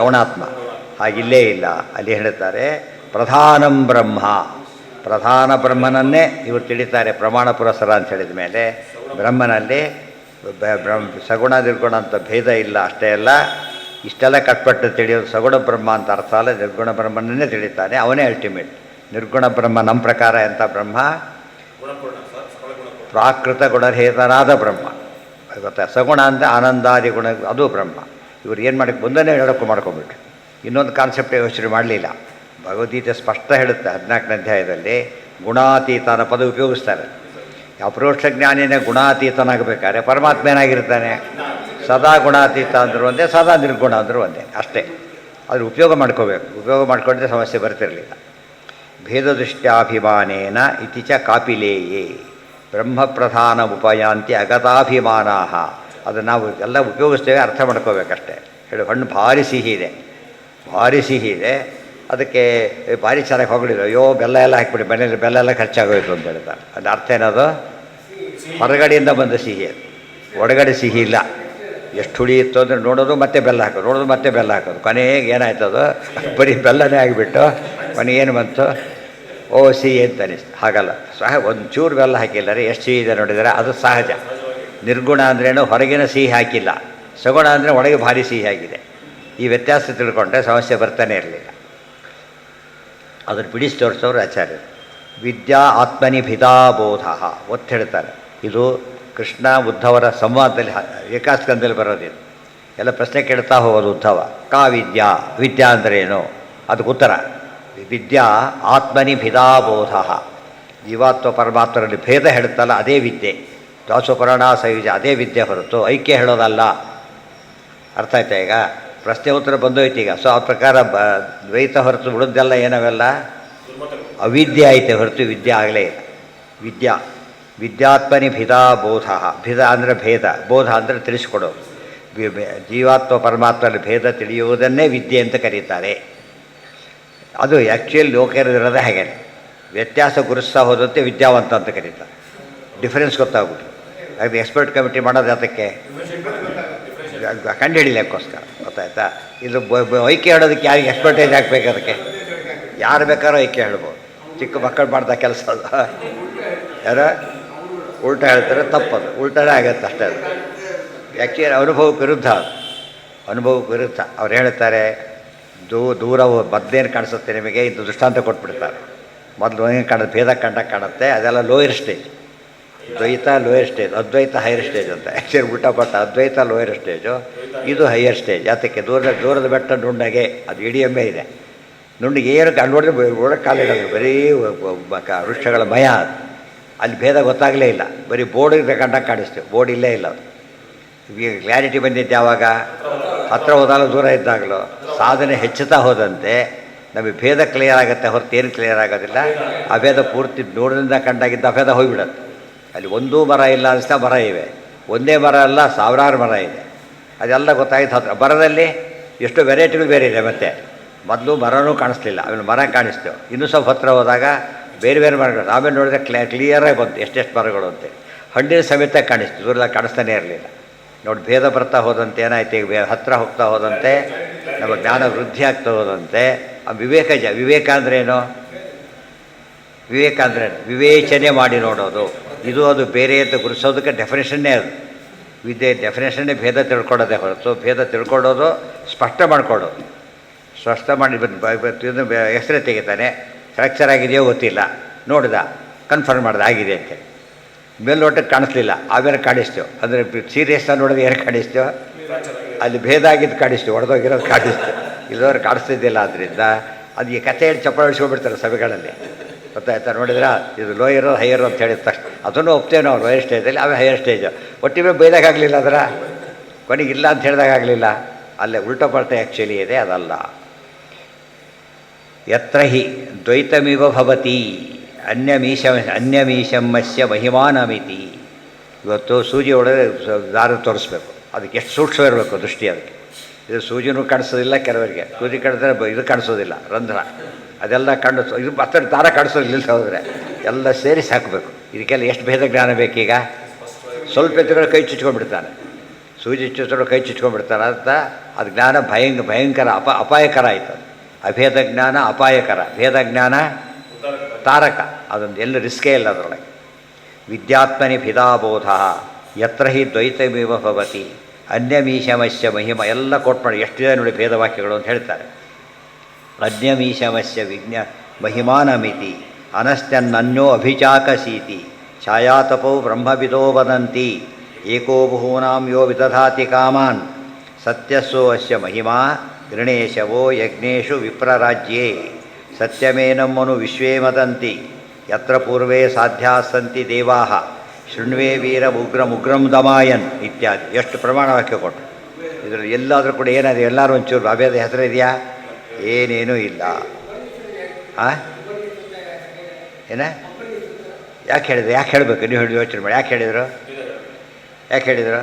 ಗೌಣಾತ್ಮ. ಹಾಗಿಲ್ಲೇ ಇಲ್ಲ. ಅಲ್ಲಿ ಹೇಳ್ತಾರೆ ಪ್ರಧಾನಂ ಬ್ರಹ್ಮ. ಪ್ರಧಾನ ಬ್ರಹ್ಮನನ್ನೇ ಇವರು ತಿಳಿತಾರೆ ಪ್ರಮಾಣ ಪುರಸ್ಸರ ಅಂತ ಹೇಳಿದ ಮೇಲೆ. ಬ್ರಹ್ಮನಲ್ಲಿ ಸಗುಣ ನಿರ್ಗುಣ ಅಂತ ಭೇದ ಇಲ್ಲ. ಅಷ್ಟೇ ಅಲ್ಲ, ಇಷ್ಟೆಲ್ಲ ಕಟ್ಪಟ್ಟು ತಿಳಿಯೋದು ಸಗುಣ ಬ್ರಹ್ಮ ಅಂತ ಅರ್ಥ ಅಲ್ಲ, ನಿರ್ಗುಣ ಬ್ರಹ್ಮನನ್ನೇ ತಿಳಿತಾನೆ. ಅವನೇ ಅಲ್ಟಿಮೇಟ್. ನಿರ್ಗುಣ ಬ್ರಹ್ಮ ನಮ್ಮ ಪ್ರಕಾರ ಎಂಥ ಬ್ರಹ್ಮ? ಪ್ರಾಕೃತ ಗುಣರಹಿತನಾದ ಬ್ರಹ್ಮ. ಗೊತ್ತಾ? ಸಗುಣ ಅಂದರೆ ಆನಂದಾದಿ ಗುಣ, ಅದು ಬ್ರಹ್ಮ. ಇವರು ಏನು ಮಾಡಿ ಮುಂದನೇ ಹೇಳೋಕ್ಕೂ ಮಾಡ್ಕೊಂಬಿಟ್ರು. ಇನ್ನೊಂದು ಕಾನ್ಸೆಪ್ಟ್ ಯೋಚನೆ ಮಾಡಲಿಲ್ಲ. ಭಗವದ್ಗೀತೆ ಸ್ಪಷ್ಟ ಹೇಳುತ್ತೆ 14ನೇ ಅಧ್ಯಾಯದಲ್ಲಿ ಗುಣಾತೀತ ಅನ್ನೋ ಪದ ಉಪಯೋಗಿಸ್ತಾರೆ. ಅಪರೋಕ್ಷ ಜ್ಞಾನಿನೇ ಗುಣಾತೀತನಾಗಬೇಕಾದ್ರೆ ಪರಮಾತ್ಮ ಏನಾಗಿರ್ತಾನೆ? ಸದಾ ಗುಣಾತೀತ ಅಂದರೂ ಒಂದೇ, ಸದಾ ನಿರ್ಗುಣ ಅಂದರೂ ಒಂದೇ. ಅಷ್ಟೇ. ಅದ್ರ ಉಪಯೋಗ ಮಾಡ್ಕೋಬೇಕು. ಉಪಯೋಗ ಮಾಡ್ಕೊಂಡ್ರೆ ಸಮಸ್ಯೆ ಬರ್ತಿರಲಿಲ್ಲ. ಭೇದದೃಷ್ಟ್ಯಾಭಿಮಾನೇನ ಇತಿ ಚ ಕಾಪಿಲೇಯೇ. ಬ್ರಹ್ಮಪ್ರಧಾನ ಉಪಯಾಂತಿ ಅಗತಾಭಿಮಾನಾ. ಅದು ನಾವು ಎಲ್ಲ ಉಪಯೋಗಿಸ್ತೇವೆ, ಅರ್ಥ ಮಾಡ್ಕೋಬೇಕಷ್ಟೇ. ಹೇಳಿ, ಹಣ್ಣು ಭಾರಿ ಸಿಹಿ ಇದೆ, ಭಾರಿ ಸಿಹಿ ಇದೆ. ಅದಕ್ಕೆ ಭಾರಿ ಚೆನ್ನಾಗಿ ಹೊಗಳಿದ್ರು. ಅಯ್ಯೋ, ಬೆಲ್ಲ ಎಲ್ಲ ಹಾಕಿಬಿಡಿ, ಮನೇಲಿ ಬೆಲ್ಲ ಎಲ್ಲ ಖರ್ಚಾಗೋಯ್ತು ಅಂತ ಹೇಳ್ತಾರೆ. ಅದು ಅರ್ಥ ಏನದು? ಹೊರಗಡೆಯಿಂದ ಬಂದ ಸಿಹಿ ಅದು, ಒಳಗಡೆ ಸಿಹಿ ಇಲ್ಲ. ಎಷ್ಟು ಹುಳಿ ಇತ್ತು ಅಂದರೆ ನೋಡೋದು ಮತ್ತೆ ಬೆಲ್ಲ ಹಾಕೋದು, ನೋಡೋದು ಮತ್ತೆ ಬೆಲ್ಲ ಹಾಕೋದು. ಕೊನೆಗೆ ಏನಾಯ್ತದು? ಬರೀ ಬೆಲ್ಲನೇ ಆಗಿಬಿಟ್ಟು ಕೊನೆಗೆ ಏನು ಬಂತು? ಓ, ಸಿಹಿ ಅಂತ ಅನಿಸ್ತು. ಹಾಗಲ್ಲ, ಒಂಚೂರು ಬೆಲ್ಲ ಹಾಕಿಲ್ಲ ರೀ, ಎಷ್ಟು ಸಿಹಿ ಇದೆ ನೋಡಿದರೆ ಅದು ಸಹಜ. ನಿರ್ಗುಣ ಅಂದ್ರೇನು? ಹೊರಗಿನ ಸಿಹಿ ಹಾಕಿಲ್ಲ. ಸಗುಣ ಅಂದರೆ ಒಳಗೆ ಭಾರಿ ಸಿಹಿ ಆಗಿದೆ. ಈ ವ್ಯತ್ಯಾಸ ತಿಳ್ಕೊಂಡ್ರೆ ಸಮಸ್ಯೆ ಬರ್ತಾನೆ ಇರಲಿಲ್ಲ. ಅದನ್ನು ಬಿಡಿಸಿ ತೋರಿಸೋರು ಆಚಾರ್ಯರು. ವಿದ್ಯಾ ಆತ್ಮನಿ ಭಿದಾಬೋಧ ಒತ್ತು ಹೇಳ್ತಾರೆ. ಇದು ಕೃಷ್ಣ ಉದ್ಧವರ ಸಂವಾದದಲ್ಲಿ ಏಕಾಸ್ಕಂದಲ್ಲಿ ಬರೋದಿದು. ಎಲ್ಲ ಪ್ರಶ್ನೆ ಕೇಳ್ತಾ ಹೋಗೋದು ಉದ್ಧವ. ಕಾ ವಿದ್ಯಾ, ವಿದ್ಯಾ ಅಂದರೆ ಏನು? ಅದಕ್ಕೆ ಉತ್ತರ ವಿದ್ಯಾ ಆತ್ಮನಿ ಭಿದಾಬೋಧ. ಜೀವಾತ್ಮ ಪರಮಾತ್ಮರಲ್ಲಿ ಭೇದ ಹೇಳ್ತಲ್ಲ, ಅದೇ ವಿದ್ಯೆ. ದಾಸೋಪರಾಣ ಸಯುಜ, ಅದೇ ವಿದ್ಯೆ ಹೊರತು ಐಕ್ಯ ಹೇಳೋದಲ್ಲ. ಅರ್ಥ ಆಯ್ತಾ? ಈಗ ಪ್ರಶ್ನೆ ಉತ್ತರ ಬಂದೋಯ್ತು ಈಗ. ಸೊ ಆ ಪ್ರಕಾರ ದ್ವೈತ ಹೊರತು ಉಳಿದೆಲ್ಲ ಏನವೆಲ್ಲ ಅವಿದ್ಯೆ ಐತೆ ಹೊರತು ವಿದ್ಯೆ ಆಗಲೇ ಇಲ್ಲ. ವಿದ್ಯಾತ್ಮನಿ ಭಿದಾಬೋಧ. ಭಿದ ಅಂದರೆ ಭೇದ, ಬೋಧ ಅಂದರೆ ತಿಳಿಸ್ಕೊಡೋದು. ಜೀವಾತ್ಮ ಪರಮಾತ್ಮರಲ್ಲಿ ಭೇದ ತಿಳಿಯುವುದನ್ನೇ ವಿದ್ಯೆ ಅಂತ ಕರೀತಾರೆ. ಅದು ಆ್ಯಕ್ಚುಯಲ್ ಲೋಕರಿರೋದೇ ಹಾಗೆ. ವ್ಯತ್ಯಾಸ ಗುರುಸ್ತಾ ಹೋದಂತೆ ವಿದ್ಯಾವಂತ ಅಂತ ಕರೀತಾರೆ. ಡಿಫರೆನ್ಸ್ ಗೊತ್ತಾಗ್ಬಿಟ್ಟು ಅದು ಎಕ್ಸ್ಪರ್ಟ್ ಕಮಿಟಿ ಮಾಡೋದು ಅದಕ್ಕೆ ಕಂಡು ಹಿಡಿಲಿಕ್ಕೋಸ್ಕರ. ಗೊತ್ತಾಯ್ತಾ? ಇದು ಐಕ್ಯ ಹೇಳೋದಕ್ಕೆ ಯಾರಿಗೆ ಎಕ್ಸ್ಪರ್ಟೈಸ್ ಹಾಕ್ಬೇಕು? ಅದಕ್ಕೆ ಯಾರು ಬೇಕಾದ್ರೂ ಐಕ್ಯ ಹೇಳ್ಬೋದು. ಚಿಕ್ಕ ಮಕ್ಕಳು ಮಾಡ್ದ ಕೆಲಸ ಅದು. ಯಾರೋ ಉಲ್ಟಾ ಹೇಳ್ತಾರೆ, ತಪ್ಪದು. ಉಲ್ಟಾನೇ ಆಗುತ್ತೆ ಅಷ್ಟೇ. ಅದು ಆ್ಯಕ್ಚುಲಿ ಅನುಭವಕ್ಕೆ ವಿರುದ್ಧ. ಅದು ಅನುಭವಕ್ಕೆ ವಿರುದ್ಧ. ಅವ್ರು ಹೇಳ್ತಾರೆ ದೂರ ಮದ್ದೇನು ಕಾಣಿಸುತ್ತೆ ನಿಮಗೆ, ಇದು ದೃಷ್ಟಾಂತ ಕೊಟ್ಬಿಡ್ತಾರೆ. ಮೊದಲು ಏನು ಕಾಣುತ್ತೆ? ಭೇದ ಕಾಣುತ್ತೆ. ಅದೆಲ್ಲ ಲೋಯರ್ ಸ್ಟೇಜ್. ದ್ವೈತ ಲೋಯರ್ ಸ್ಟೇಜ್, ಅದ್ವೈತ ಹೈಯರ್ ಸ್ಟೇಜ್ ಅಂತ. ಆ್ಯಕ್ಚುಲಿ ಉಲ್ಟಾ ಪಟ್ಟ. ಅದ್ವೈತ ಲೋಯರ್ ಸ್ಟೇಜು, ಇದು ಹೈಯರ್ ಸ್ಟೇಜ್. ಅದಕ್ಕೆ ದೂರದ ಬೆಟ್ಟ ನುಣ್ಣಗೆ, ಅದು ಇಡಿಯಮ್ಮೇ ಇದೆ. ನುಣ್ಣಿಗೆ ಏನು ನೋಡಿದ್ರೆ ಒಳಗೆ ಕಾಲಿಡೋದು, ಬರೀ ವೃಕ್ಷಗಳ ಮಯ. ಅದು ಅಲ್ಲಿ ಭೇದ ಗೊತ್ತಾಗಲೇ ಇಲ್ಲ. ಬರೀ ಬೋರ್ಡ್ ಕಂಡಾಗ ಕಾಣಿಸ್ತೇವೆ. ಬೋರ್ಡ್ ಇಲ್ಲೇ ಇಲ್ಲ. ಅದು ಈಗ ಕ್ಲಾರಿಟಿ ಬಂದಿದ್ದು ಯಾವಾಗ? ಹತ್ತಿರ ಹೋದಾಗಲೂ ದೂರ ಇದ್ದಾಗಲೂ. ಸಾಧನೆ ಹೆಚ್ಚುತ್ತಾ ಹೋದಂತೆ ನಮಗೆ ಭೇದ ಕ್ಲಿಯರ್ ಆಗುತ್ತೆ ಹೊರತು ಏನು ಕ್ಲಿಯರ್ ಆಗೋದಿಲ್ಲ. ಅಭೇದ ಪೂರ್ತಿ ನೋಡದಿಂದ ಕಂಡಾಗಿದ್ದ ಅಭೇದ ಹೋಗಿಬಿಡುತ್ತೆ. ಅಲ್ಲಿ ಒಂದೂ ಮರ ಇಲ್ಲ ಅನಿಸ್ತಾ ಮರ ಇವೆ, ಒಂದೇ ಮರ ಅಲ್ಲ ಸಾವಿರಾರು ಮರ ಇದೆ, ಅದೆಲ್ಲ ಗೊತ್ತಾಗಿತ್ತು. ಹತ್ರ ಮರದಲ್ಲಿ ಎಷ್ಟು ವೆರೈಟಿಗಳು ಬೇರೆ ಇದೆ. ಮತ್ತೆ ಮೊದಲು ಮರನೂ ಕಾಣಿಸ್ಲಿಲ್ಲ, ಆಮೇಲೆ ಮರ ಕಾಣಿಸ್ತೇವೆ. ಇನ್ನೂ ಸ್ವಲ್ಪ ಹತ್ತಿರ ಹೋದಾಗ ಬೇರೆ ಬೇರೆ ಮರಗಳು, ಆಮೇಲೆ ನೋಡಿದ್ರೆ ಕ್ಲಿಯರಾಗಿ ಬಂತು ಎಷ್ಟೆಷ್ಟು ಮರಗಳು ಅಂತ. ಹಣ್ಣಿನ ಸಮೇತ ಕಾಣಿಸ್ತು, ದೂರದಾಗ ಕಾಣಿಸ್ತಾನೆ ಇರಲಿಲ್ಲ. ನೋಡಿ, ಭೇದ ಬರ್ತಾ ಹೋದಂತೆ ಏನಾಯ್ತು, ಈಗ ಹತ್ತಿರ ಹೋಗ್ತಾ ಹೋದಂತೆ ನಮ್ಮ ಜ್ಞಾನ ವೃದ್ಧಿ ಆಗ್ತಾ ಹೋದಂತೆ ಆ ವಿವೇಕ ಅಂದ್ರೇನು? ವಿವೇಕ ಅಂದರೆ ವಿವೇಚನೆ ಮಾಡಿ ನೋಡೋದು. ಇದು ಅದು ಬೇರೆ ಅಂತ ಗುರುಸೋದಕ್ಕೆ ಡೆಫಿನೇಷನ್ನೇ ಅದು. ಡೆಫಿನೇಷನ್ನೇ ಭೇದ ತಿಳ್ಕೊಳ್ಳೋದೇ ಹೊರತು ಭೇದ ತಿಳ್ಕೊಳ್ಳೋದು ಸ್ಪಷ್ಟ ಮಾಡಿಕೊಡೋದು. ಸ್ಪಷ್ಟ ಮಾಡಿ ಎಕ್ಸ್ರೇ ತೆಗಿತಾನೆ, ಫ್ರ್ಯಾಕ್ಚರ್ ಆಗಿದೆಯೋ ಗೊತ್ತಿಲ್ಲ, ನೋಡಿದ ಕನ್ಫರ್ಮ್ ಮಾಡಿದೆ ಆಗಿದೆ ಅಂತೇಳಿ. ಮೇಲ್ನೋಟಕ್ಕೆ ಕಾಣಿಸ್ಲಿಲ್ಲ, ಆಮೇಲೆ ಕಾಣಿಸ್ತೇವೆ. ಅಂದರೆ ಸೀರಿಯಸ್ಸಾಗಿ ನೋಡಿದ್ರೆ ಏನು ಕಾಣಿಸ್ತೇವೆ? ಅಲ್ಲಿ ಭೇದ ಆಗಿದ್ದು ಕಾಣಿಸ್ತೇವೆ, ಹೊಡೆದೋಗಿರೋದು ಕಾಣಿಸ್ತೇವೆ, ಇಲ್ಲದವ್ರು ಕಾಣಿಸ್ತಿದ್ದಿಲ್ಲ. ಆದ್ದರಿಂದ ಅದು ಈ ಕಥೆ ಹೇಳಿ ಚಪ್ಪಾಳೆ ಹೊಡಿಸ್ಕೊಂಡ್ಬಿಡ್ತಾರೆ ಸಭೆಗಳಲ್ಲಿ, ಗೊತ್ತಾಯ್ತಾ? ನೋಡಿದ್ರೆ ಇದು ಲೋಯರು ಹೈಯರು ಅಂತ ಹೇಳಿದ ತಕ್ಷಣ ಅದನ್ನು ಒಪ್ತೇವೆ ನಾವು. ಲೋಯರ್ ಸ್ಟೇಜಲ್ಲಿ ಅವೇ ಹೈಯರ್ ಸ್ಟೇಜು. ಒಟ್ಟಿಗೆ ಬೈದಾಗಲಿಲ್ಲ, ಅದರ ಕೊನೆಗಿಲ್ಲ ಅಂತ ಹೇಳಿದಾಗಲಿಲ್ಲ. ಅಲ್ಲೇ ಉಲ್ಟಾ ಪಲ್ಟ ಆ್ಯಕ್ಚುಲಿ ಇದೆ, ಅದಲ್ಲ. ಯತ್ರ ಹಿ ದ್ವೈತಮಿವ ಭವತಿ ಅನ್ಯಮೀಶಮ್ಮಸ್ಯ ಮಹಿಮಾನಮಿತಿ. ಇವತ್ತು ಸೂಜಿ ಒಳಗೆ ದಾರ ತೋರಿಸ್ಬೇಕು, ಅದಕ್ಕೆ ಎಷ್ಟು ಸೂಕ್ಷ್ಮ ಇರಬೇಕು ದೃಷ್ಟಿ. ಅದಕ್ಕೆ ಇದು ಸೂಜಿನೂ ಕಾಣಿಸೋದಿಲ್ಲ, ಕೆಲವರಿಗೆ ಸೂಜಿ ಕಾಣಿಸಿದ್ರೆ ಇದು ಕಾಣಿಸೋದಿಲ್ಲ, ರಂಧ್ರ ಅದೆಲ್ಲ ಕಾಣಿಸೋ, ಇದು ಮತ್ತೆ ದಾರ ಕಾಣಿಸೋದಿಲ್ಲ. ಹೋದರೆ ಎಲ್ಲ ಸೇರಿಸಿ ಹಾಕಬೇಕು. ಇದಕ್ಕೆಲ್ಲ ಎಷ್ಟು ಭೇದ ಜ್ಞಾನ ಬೇಕೀಗ? ಸ್ವಲ್ಪ ಎತ್ತುಗಳು ಕೈ ಚುಚ್ಕೊಂಡ್ಬಿಡ್ತಾನೆ, ಸೂಜಿ ಚುಚ್ಚೋಳು ಕೈ ಚುಚ್ಕೊಂಡ್ಬಿಡ್ತಾನೆ ಅಂತ. ಅದು ಜ್ಞಾನ ಭಯಂಕರ ಅಪಾಯಕರ ಆಯಿತು. ಅಭೇದ ಜ್ಞಾನ ಅಪಾಯಕರ, ಭೇದ ಜ್ಞಾನ ತಾರಕ. ಅದೊಂದು ಎಲ್ಲ ರಿಸ್ಕೇ ಇಲ್ಲ ಅದರೊಳಗೆ. ವಿದ್ಯಾತ್ಮನಿ ಭಿದಾಬೋಧ ಯತ್ರ ಹಿ ದ್ವೈತಮಿವ ಭವತಿ ಅನ್ಯಮೀಶಮಸ್ಯ ಮಹಿಮ. ಎಲ್ಲ ಕೋಟ್ ಮಾಡಿ ಎಷ್ಟಿದೆ ನೋಡಿ ಭೇದವಾಕ್ಯಗಳು ಅಂತ ಹೇಳ್ತಾರೆ. ಅನ್ಯಮೀಶಮಸ್ಯ ಮಹಿಮಾನಮಿತಿ ಅನಶ್ಚನ್ನನ್ಯೋ ಅಭಿಚಾಕಸೀತಿ ಛಾಯಾತಪೌ ಬ್ರಹ್ಮವಿದೋ ವದಂತಿ ಏಕೋ ಬಹೂನಾಂ ಯೋ ವಿದಧಾತಿ ಕಾಮಾನ್ ಸತ್ಯಸ್ಸೋ ಅಸ್ಯ ಮಹಿಮಾ ಗೃಣೇಶವೋ ಯಜ್ಞೇಶು ವಿಪ್ರರಾಜ್ಯೇ ಸತ್ಯಮೇನಮ್ಮನು ವಿಶ್ವೇ ಮದಂತಿ ಯತ್ರ ಪೂರ್ವೇ ಸಾಧ್ಯಾಸಂತಿ ದೇವಾಹ ಶೃಣ್ವೇ ವೀರ ಉಗ್ರಂ ದಮಾಯನ್ ಇತ್ಯಾದಿ. ಎಷ್ಟು ಪ್ರಮಾಣ ವಾಕ್ಯ ಕೊಟ್ಟು ಇದರಲ್ಲಿ ಎಲ್ಲಾದರೂ ಕೂಡ ಏನಾದ್ರು ಎಲ್ಲರೂ ಒಂಚೂರು ಅಭೇದ ಹೆಸರು ಇದೆಯಾ? ಏನೇನೂ ಇಲ್ಲ. ಏನ ಯಾಕೆ ಹೇಳಿದೆ? ಯಾಕೆ ಹೇಳಬೇಕು? ನೀವು ಹೇಳಿ ಯೋಚನೆ ಮಾಡಿ. ಯಾಕೆ ಹೇಳಿದರು?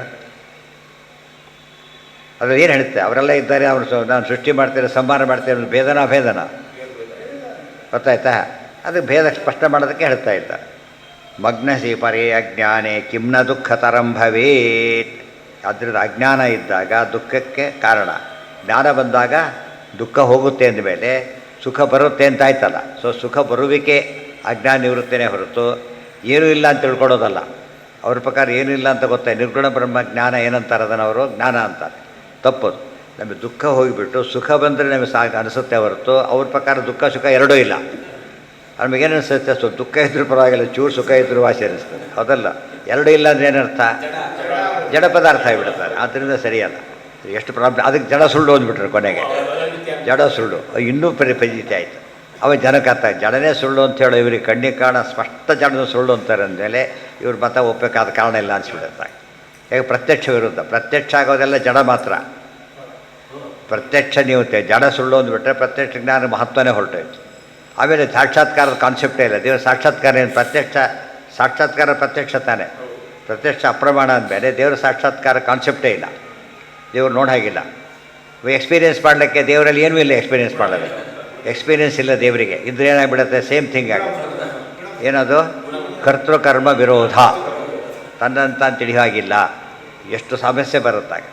ಅದು ಏನು ಹೇಳುತ್ತೆ? ಅವರೆಲ್ಲ ಇದ್ದಾರೆ, ಅವರು ನಾನು ಸೃಷ್ಟಿ ಮಾಡ್ತೇನೆ, ಸಂಹಾರ ಮಾಡ್ತೇನೆ, ಭೇದನ ಅಭೇದನ ಗೊತ್ತಾಯ್ತಾ? ಅದಕ್ಕೆ ಭೇದ ಸ್ಪಷ್ಟ ಮಾಡೋದಕ್ಕೆ ಹೇಳ್ತಾ ಇದ್ದ. ಮಗ್ನಸಿ ಪರೇ ಅಜ್ಞಾನೇ ಕಿಮ್ನ ದುಃಖತರಂ ಭವೇತ್. ಅದರಿಂದ ಅಜ್ಞಾನ ಇದ್ದಾಗ ದುಃಖಕ್ಕೆ ಕಾರಣ, ಜ್ಞಾನ ಬಂದಾಗ ದುಃಖ ಹೋಗುತ್ತೆ ಅಂದಮೇಲೆ ಸುಖ ಬರುತ್ತೆ ಅಂತ ಆಯ್ತಲ್ಲ. ಸೊ ಸುಖ ಬರುವಿಕೆ ಅಜ್ಞಾನ ನಿವೃತ್ತನೇ ಹೊರತು ಏನೂ ಇಲ್ಲ ಅಂತ ತಿಳ್ಕೊಳೋದಲ್ಲ. ಅವ್ರ ಪ್ರಕಾರ ಏನೂ ಇಲ್ಲ ಅಂತ ಗೊತ್ತಾಯ್ತು. ನಿರ್ಗುಣ ಬ್ರಹ್ಮ ಜ್ಞಾನ ಏನಂತಾರೆ ಅದನ್ನು ಅವರು ಜ್ಞಾನ ಅಂತಾರೆ. ತಪ್ಪದು. ನಮಗೆ ದುಃಖ ಹೋಗಿಬಿಟ್ಟು ಸುಖ ಬಂದರೆ ನಮಗೆ ಅನಿಸುತ್ತೆ ಹೊರತು ಅವ್ರ ಪ್ರಕಾರ ದುಃಖ ಸುಖ ಎರಡೂ ಇಲ್ಲ. ನಮಗೇನು ಅನಿಸುತ್ತೆ? ದುಃಖ ಇದ್ರೂ ಪರವಾಗಿಲ್ಲ, ಚೂರು ಸುಖ ಇದ್ರೂ ವಾಸಿ ಅನಿಸ್ತದೆ. ಹೌದಲ್ಲ? ಎರಡೂ ಇಲ್ಲ ಅಂದರೆ ಏನರ್ಥ? ಜಡ ಪದಾರ್ಥ ಆಗಿಬಿಡ್ತಾರೆ. ಆದ್ದರಿಂದ ಸರಿಯಲ್ಲ. ಎಷ್ಟು ಪ್ರಾಬ್ಲಮ್. ಅದಕ್ಕೆ ಜಡ ಸುಳ್ಳು ಅಂದ್ಬಿಟ್ರೆ ಕೊನೆಗೆ ಜಡ ಸುಳ್ಳು ಇನ್ನೂ ಪರಿಪಜಿತಿ ಆಯಿತು. ಅವ ಜನಕ್ಕೆ ಅರ್ಥ ಜಡನೇ ಸುಳ್ಳು ಅಂತ ಹೇಳೋ ಇವ್ರಿಗೆ ಕಣ್ಣಿಗೆ ಕಾರಣ ಸ್ಪಷ್ಟ ಜಡದ ಸುಳ್ಳು ಅಂತಾರೆ ಅಂದಮೇಲೆ ಇವ್ರ ಮತ ಒಪ್ಪಬೇಕಾದ ಕಾರಣ ಇಲ್ಲ ಅನಿಸ್ಬಿಡುತ್ತೆ. ಹೇಗೆ ಪ್ರತ್ಯಕ್ಷ ವಿರುದ್ಧ. ಪ್ರತ್ಯಕ್ಷ ಆಗೋದೆಲ್ಲ ಜಡ ಮಾತ್ರ. ಪ್ರತ್ಯಕ್ಷ ನೀವು ಜಡ ಸುಳ್ಳು ಅಂದ್ಬಿಟ್ರೆ ಪ್ರತ್ಯಕ್ಷ ಜ್ಞಾನ ಮಹತ್ವನೇ ಹೊರಟೋಯ್ತು. ಆಮೇಲೆ ಸಾಕ್ಷಾತ್ಕಾರದ ಕಾನ್ಸೆಪ್ಟೇ ಇಲ್ಲ. ದೇವರ ಸಾಕ್ಷಾತ್ಕಾರ ಏನು? ಸಾಕ್ಷಾತ್ಕಾರ ಪ್ರತ್ಯಕ್ಷ ತಾನೇ. ಪ್ರತ್ಯಕ್ಷ ಅಪ್ರಮಾಣ ಅಂದಮೇಲೆ ದೇವರ ಸಾಕ್ಷಾತ್ಕಾರ ಕಾನ್ಸೆಪ್ಟೇ ಇಲ್ಲ. ದೇವ್ರು ನೋಡ ಹಾಗಿಲ್ಲ. ಎಕ್ಸ್ಪೀರಿಯೆನ್ಸ್ ಮಾಡಲಿಕ್ಕೆ ದೇವರಲ್ಲಿ ಏನೂ ಇಲ್ಲ. ಎಕ್ಸ್ಪೀರಿಯೆನ್ಸ್ ಮಾಡೋದು ಎಕ್ಸ್ಪೀರಿಯೆನ್ಸ್ ಇಲ್ಲ ದೇವರಿಗೆ. ಇದ್ರೆ ಏನಾಗ್ಬಿಡುತ್ತೆ? ಸೇಮ್ ಥಿಂಗ್ ಆಗುತ್ತೆ. ಏನದು? ಕರ್ತೃಕರ್ಮ ವಿರೋಧ. ತನ್ನಂತ ತಿಳಿಯೋ ಹಾಗಿಲ್ಲ. ಎಷ್ಟು ಸಮಸ್ಯೆ ಬರುತ್ತಾಗ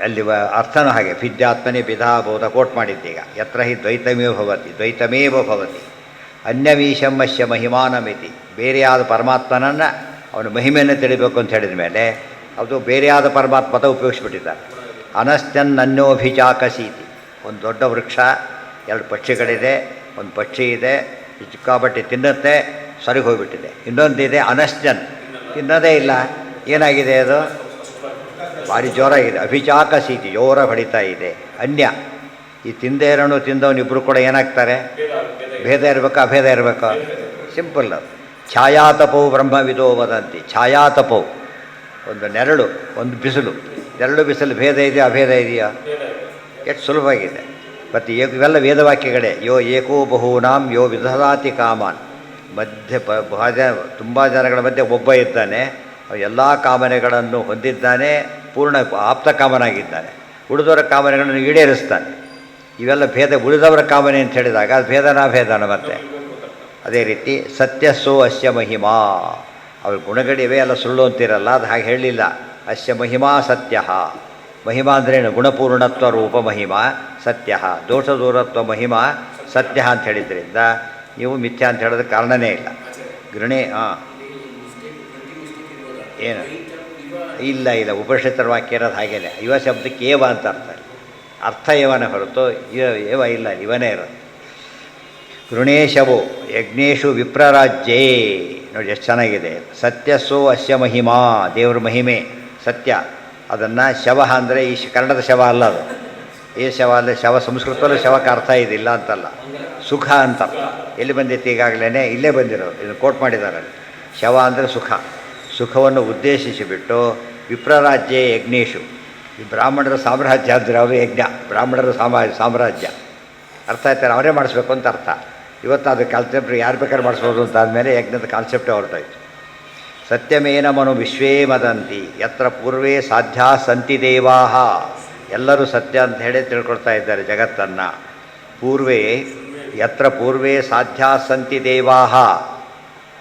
ಅಲ್ಲಿ ಅರ್ಥನೂ ಹಾಗೆ. ವಿದ್ಯಾತ್ಮನೇ ಭಿದಾಬೋಧ ಕೋಟ್ ಮಾಡಿದ್ದೀಗ. ಯತ್ರ ಹಿ ದ್ವೈತಮೇವ ಭವತಿ ಅನ್ಯವೀಶಮ್ಮಸ್ಯ ಮಹಿಮಾನಮಿತಿ. ಬೇರೆಯಾದ ಪರಮಾತ್ಮನನ್ನು ಅವನ ಮಹಿಮೆಯನ್ನು ತಿಳಿಬೇಕು ಅಂತ ಹೇಳಿದ ಮೇಲೆ ಅದು ಬೇರೆಯಾದ ಪರಮಾತ್ಮತ ಉಪಯೋಗಿಸ್ಬಿಟ್ಟಿದ್ದಾರೆ. ಅನಶ್ಚನ್ನನ್ಯೋಭಿಚಾಕಸೀತಿ. ಒಂದು ದೊಡ್ಡ ವೃಕ್ಷ, ಎರಡು ಪಕ್ಷಿಗಳಿದೆ. ಒಂದು ಪಕ್ಷಿ ಇದೆ, ಚಿಕ್ಕಾಬಟ್ಟೆ ತಿನ್ನುತ್ತೆ, ಸರಿಗೆ ಹೋಗಿಬಿಟ್ಟಿದೆ. ಇನ್ನೊಂದಿದೆ ಅನಶ್ಚನ್, ತಿನ್ನೋದೇ ಇಲ್ಲ. ಏನಾಗಿದೆ? ಅದು ಭಾರಿ ಜೋರಾಗಿದೆ. ಅಭಿಚಾಕಸೀತಿ, ಜೋರ ಹೊಡಿತಾ ಇದೆ. ಅನ್ಯ ಈ ತಿಂದೇ ಇರೋನು ತಿಂದವನಿಬ್ಬರು ಕೂಡ ಏನಾಗ್ತಾರೆ? ಭೇದ ಇರಬೇಕು, ಅಭೇದ ಇರಬೇಕು. ಸಿಂಪಲ್. ಛಾಯಾತಪವು ಬ್ರಹ್ಮವಿದೋ ವದಂತಿ. ಛಾಯಾತಪವು ಒಂದು ನೆರಳು, ಒಂದು ಬಿಸಿಲು. ನೆರಳು ಬಿಸಿಲು ಭೇದ ಇದೆಯಾ ಅಭೇದ ಇದೆಯಾ? ಎಷ್ಟು ಸುಲಭವಾಗಿದೆ. ಮತ್ತು ಇವೆಲ್ಲ ವೇದವಾಕ್ಯಗಳೇ. ಯೋ ಏಕೋ ಬಹೂನಾಂ ಯೋ ವಿದಧಾತಿ ಕಾಮಾನ್. ಮಧ್ಯೆ ತುಂಬ ಜನಗಳ ಮಧ್ಯೆ ಒಬ್ಬ ಇದ್ದಾನೆ, ಎಲ್ಲ ಕಾಮನೆಗಳನ್ನು ಹೊಂದಿದ್ದಾನೆ, ಪೂರ್ಣ ಆಪ್ತ ಕಾಮನಾಗಿದ್ದಾನೆ, ಉಳಿದವರ ಕಾಮನೆಗಳನ್ನು ಈಡೇರಿಸ್ತಾನೆ. ಇವೆಲ್ಲ ಭೇದ. ಉಳಿದವರ ಕಾಮನೆ ಅಂತ ಹೇಳಿದಾಗ ಅದು ಭೇದನ ಮತ್ತೆ. ಅದೇ ರೀತಿ ಸತ್ಯಸ್ಸೋ ಅಸ್ಯ ಮಹಿಮಾ. ಅವ್ರ ಗುಣಗಳಿವೆ, ಎಲ್ಲ ಸುಳ್ಳು ಅಂತಿರಲ್ಲ, ಅದು ಹಾಗೆ ಹೇಳಲಿಲ್ಲ. ಅಸ್ಯ ಮಹಿಮಾ ಸತ್ಯ. ಮಹಿಮಾ ಅಂದ್ರೇನು? ಗುಣಪೂರ್ಣತ್ವ ರೂಪ ಮಹಿಮಾ ಸತ್ಯ, ದೋಷ ದೂರತ್ವ ಮಹಿಮಾ ಸತ್ಯ ಅಂತ ಹೇಳಿದ್ರಿಂದ ನೀವು ಮಿಥ್ಯಾ ಅಂತ ಹೇಳೋದಕ್ಕೆ ಕಾರಣನೇ ಇಲ್ಲ. ಗೃಣೆ ಏನು ಇಲ್ಲ ಇಲ್ಲ, ಉಪನಿಷತ್ತರ ವಾಕ್ಯ ಇರೋದು ಹಾಗೇನೆ. ಯುವ ಶಬ್ದಕ್ಕೆ ಏವ ಅಂತ ಅರ್ಥ ಏವನೇ ಹೊರತು ಏವ ಇಲ್ಲ, ಇವನೇ ಇರೋದು. ಗೃಣೇಶವು ಯಜ್ಞೇಶು ವಿಪ್ರರಾಜ್ಯೇ. ನೋಡಿ ಎಷ್ಟು ಚೆನ್ನಾಗಿದೆ. ಸತ್ಯಸ್ಸೋ ಅಸ್ಯ ಮಹಿಮಾ, ದೇವ್ರ ಮಹಿಮೆ ಸತ್ಯ. ಅದನ್ನು ಶವ ಅಂದರೆ ಈ ಕನ್ನಡದ ಶವ ಅಲ್ಲ, ಅದು ಈ ಶವ ಅಲ್ಲ. ಶವ ಸಂಸ್ಕೃತದಲ್ಲೂ ಶವಕ್ಕೆ ಅರ್ಥ ಇದಿಲ್ಲ ಅಂತಲ್ಲ, ಸುಖ ಅಂತ ಅರ್ಥ. ಎಲ್ಲಿ ಬಂದಿತ್ತು ಈಗಾಗಲೇ? ಇಲ್ಲೇ ಬಂದಿರೋದು, ಇದನ್ನು ಕೋಟ್ ಮಾಡಿದ್ದಾರೆ. ಶವ ಅಂದರೆ ಸುಖ. ಸುಖವನ್ನು ಉದ್ದೇಶಿಸಿಬಿಟ್ಟು ವಿಪ್ರರಾಜ್ಯೇ ಯಜ್ಞೇಶು. ಈ ಬ್ರಾಹ್ಮಣರ ಸಾಮ್ರಾಜ್ಯ ಅಂದರೆ ಅವರು ಯಜ್ಞ, ಬ್ರಾಹ್ಮಣರ ಸಾಮ್ರಾಜ್ಯ. ಅರ್ಥ ಆಯ್ತಾರೆ, ಅವರೇ ಮಾಡಿಸ್ಬೇಕು ಅಂತ ಅರ್ಥ. ಇವತ್ತು ಅದು ಕಾನ್ಸೆಪ್ಟ್ ಯಾರು ಬೇಕಾದ್ರೆ ಮಾಡಿಸ್ಬೋದು ಅಂತ ಆದಮೇಲೆ ಯಜ್ಞದ ಕಾನ್ಸೆಪ್ಟೇ ಹೊರಟಾಯಿತು. ಸತ್ಯಮೇನ ಮನು ವಿಶ್ವೇ ಮದಂತಿ ಯತ್ರ ಪೂರ್ವೇ ಸಾಧ್ಯ ಸಂತಿ ದೇವಾಹ. ಎಲ್ಲರೂ ಸತ್ಯ ಅಂತ ಹೇಳೇ ತಿಳ್ಕೊಳ್ತಾ ಇದ್ದಾರೆ ಜಗತ್ತನ್ನು. ಪೂರ್ವೇ ಯತ್ರ ಪೂರ್ವೇ ಸಾಧ್ಯ ಸಂತಿ ದೇವಾಹ.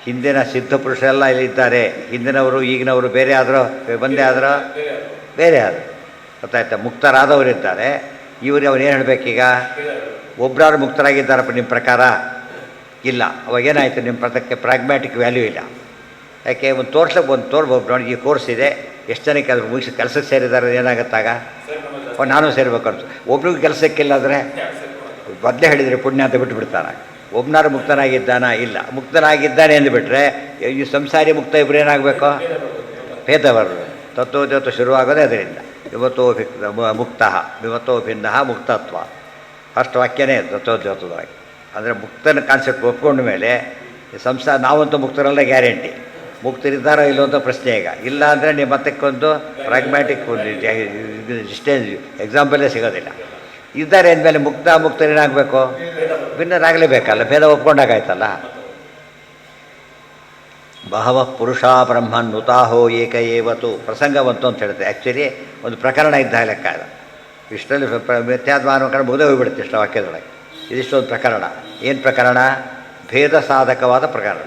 ಹಿಂದಿನ ಸಿದ್ಧ ಪುರುಷರೆಲ್ಲ ಇಲ್ಲಿದ್ದಾರೆ. ಹಿಂದಿನವರು ಈಗಿನವರು ಬೇರೆ ಆದರೂ ಒಂದೇ ಆದರೂ ಬೇರೆ ಆದರು. ಗೊತ್ತಾಯ್ತಾ? ಮುಕ್ತರಾದವರಿದ್ದಾರೆ. ಇವರು ಅವ್ರು ಏನು ಹೇಳಬೇಕೀಗ? ಒಬ್ಬರಾದ್ರು ಮುಕ್ತರಾಗಿದ್ದಾರಪ್ಪ ನಿಮ್ಮ ಪ್ರಕಾರ? ಇಲ್ಲ. ಅವಾಗೇನಾಯಿತು? ನಿಮ್ಮ ಪ್ರದಕ್ಕೆ ಪ್ರಾಗ್ಮ್ಯಾಟಿಕ್ ವ್ಯಾಲ್ಯೂ ಇಲ್ಲ. ಯಾಕೆ? ಒಂದು ತೋರ್ಬೋದು ನೋಡಿ, ಈ ಕೋರ್ಸ್ ಇದೆ, ಎಷ್ಟು ಜನಕ್ಕೆ ಅದ್ರ ಮುಗಿಸಿ ಕೆಲಸಕ್ಕೆ ಸೇರಿದ್ದಾರೆ, ಏನಾಗುತ್ತಾಗ ನಾನು ಸೇರ್ಬೇಕು ಅಂತ. ಒಬ್ರಿಗೂ ಕೆಲಸಕ್ಕಿಲ್ಲ ಅಂದರೆ ಮೊದಲೇ ಹೇಳಿದರೆ ಪುಣ್ಯ ಅಂತ ಬಿಟ್ಟುಬಿಡ್ತಾನೆ. ಒಬ್ಬನಾರು ಮುಕ್ತನಾಗಿದ್ದಾನ? ಇಲ್ಲ. ಮುಕ್ತನಾಗಿದ್ದಾನೆ ಅಂದುಬಿಟ್ರೆ ಈ ಸಂಸಾರಿ ಮುಕ್ತ ಇಬ್ಬರು ಏನಾಗಬೇಕು? ಭೇದವರು. ತತ್ವೋದ್ಯೋತ ಶುರುವಾಗೋದೇ ಅದರಿಂದ. ವಿಮತೋ ಮುಕ್ತ ವಿಮತೋ ಭಿನ್ನ ಮುಕ್ತತ್ವ. ಫಸ್ಟ್ ವಾಕ್ಯನೇ ತತ್ವೋದ್ಯೋತವಾಗಿ. ಅಂದರೆ ಮುಕ್ತನ ಕಾನ್ಸೆಪ್ಟ್ ಒಪ್ಕೊಂಡ ಮೇಲೆ ಸಂಸಾರ ನಾವಂತೂ ಮುಕ್ತರಲ್ಲ ಗ್ಯಾರಂಟಿ. ಮುಕ್ತರಿದ್ದಾರೋ ಇಲ್ಲೋ ಅಂತ ಪ್ರಶ್ನೆ. ಈಗ ಇಲ್ಲ ಅಂದರೆ ನೀವು ಮತ್ತಕ್ಕೊಂದು ಪ್ರಾಗ್ಮ್ಯಾಟಿಕ್ ಇಷ್ಟೇ ಎಕ್ಸಾಂಪಲೇ ಸಿಗೋದಿಲ್ಲ. ಇದ್ದಾರೆ ಅಂದಮೇಲೆ ಮುಕ್ತರೇನಾಗಬೇಕು? ಭಿನ್ನರಾಗಲೇಬೇಕಲ್ಲ, ಭೇದ ಒಪ್ಕೊಂಡಾಗಾಯ್ತಲ್ಲ. ಬಹವ ಪುರುಷ ಬ್ರಹ್ಮನ್ ನುತಾಹೋ ಏಕ ಏವತು. ಪ್ರಸಂಗ ಬಂತು ಅಂತ ಹೇಳ್ತಾರೆ. ಆ್ಯಕ್ಚುಲಿ ಒಂದು ಪ್ರಕರಣ ಇದ್ದ ಲೆಕ್ಕ ಅದು. ಇಷ್ಟರಲ್ಲಿ ಮಿಥ್ಯಾತ್ಮಾನ ಕಡೆ ಮುಗಿದೇ ಹೋಗಿಬಿಡುತ್ತೆ ಇಷ್ಟ ವಾಕ್ಯದೊಳಗೆ. ಇದಿಷ್ಟೊಂದು ಪ್ರಕರಣ. ಏನು ಪ್ರಕರಣ? ಭೇದ ಸಾಧಕವಾದ ಪ್ರಕರಣ.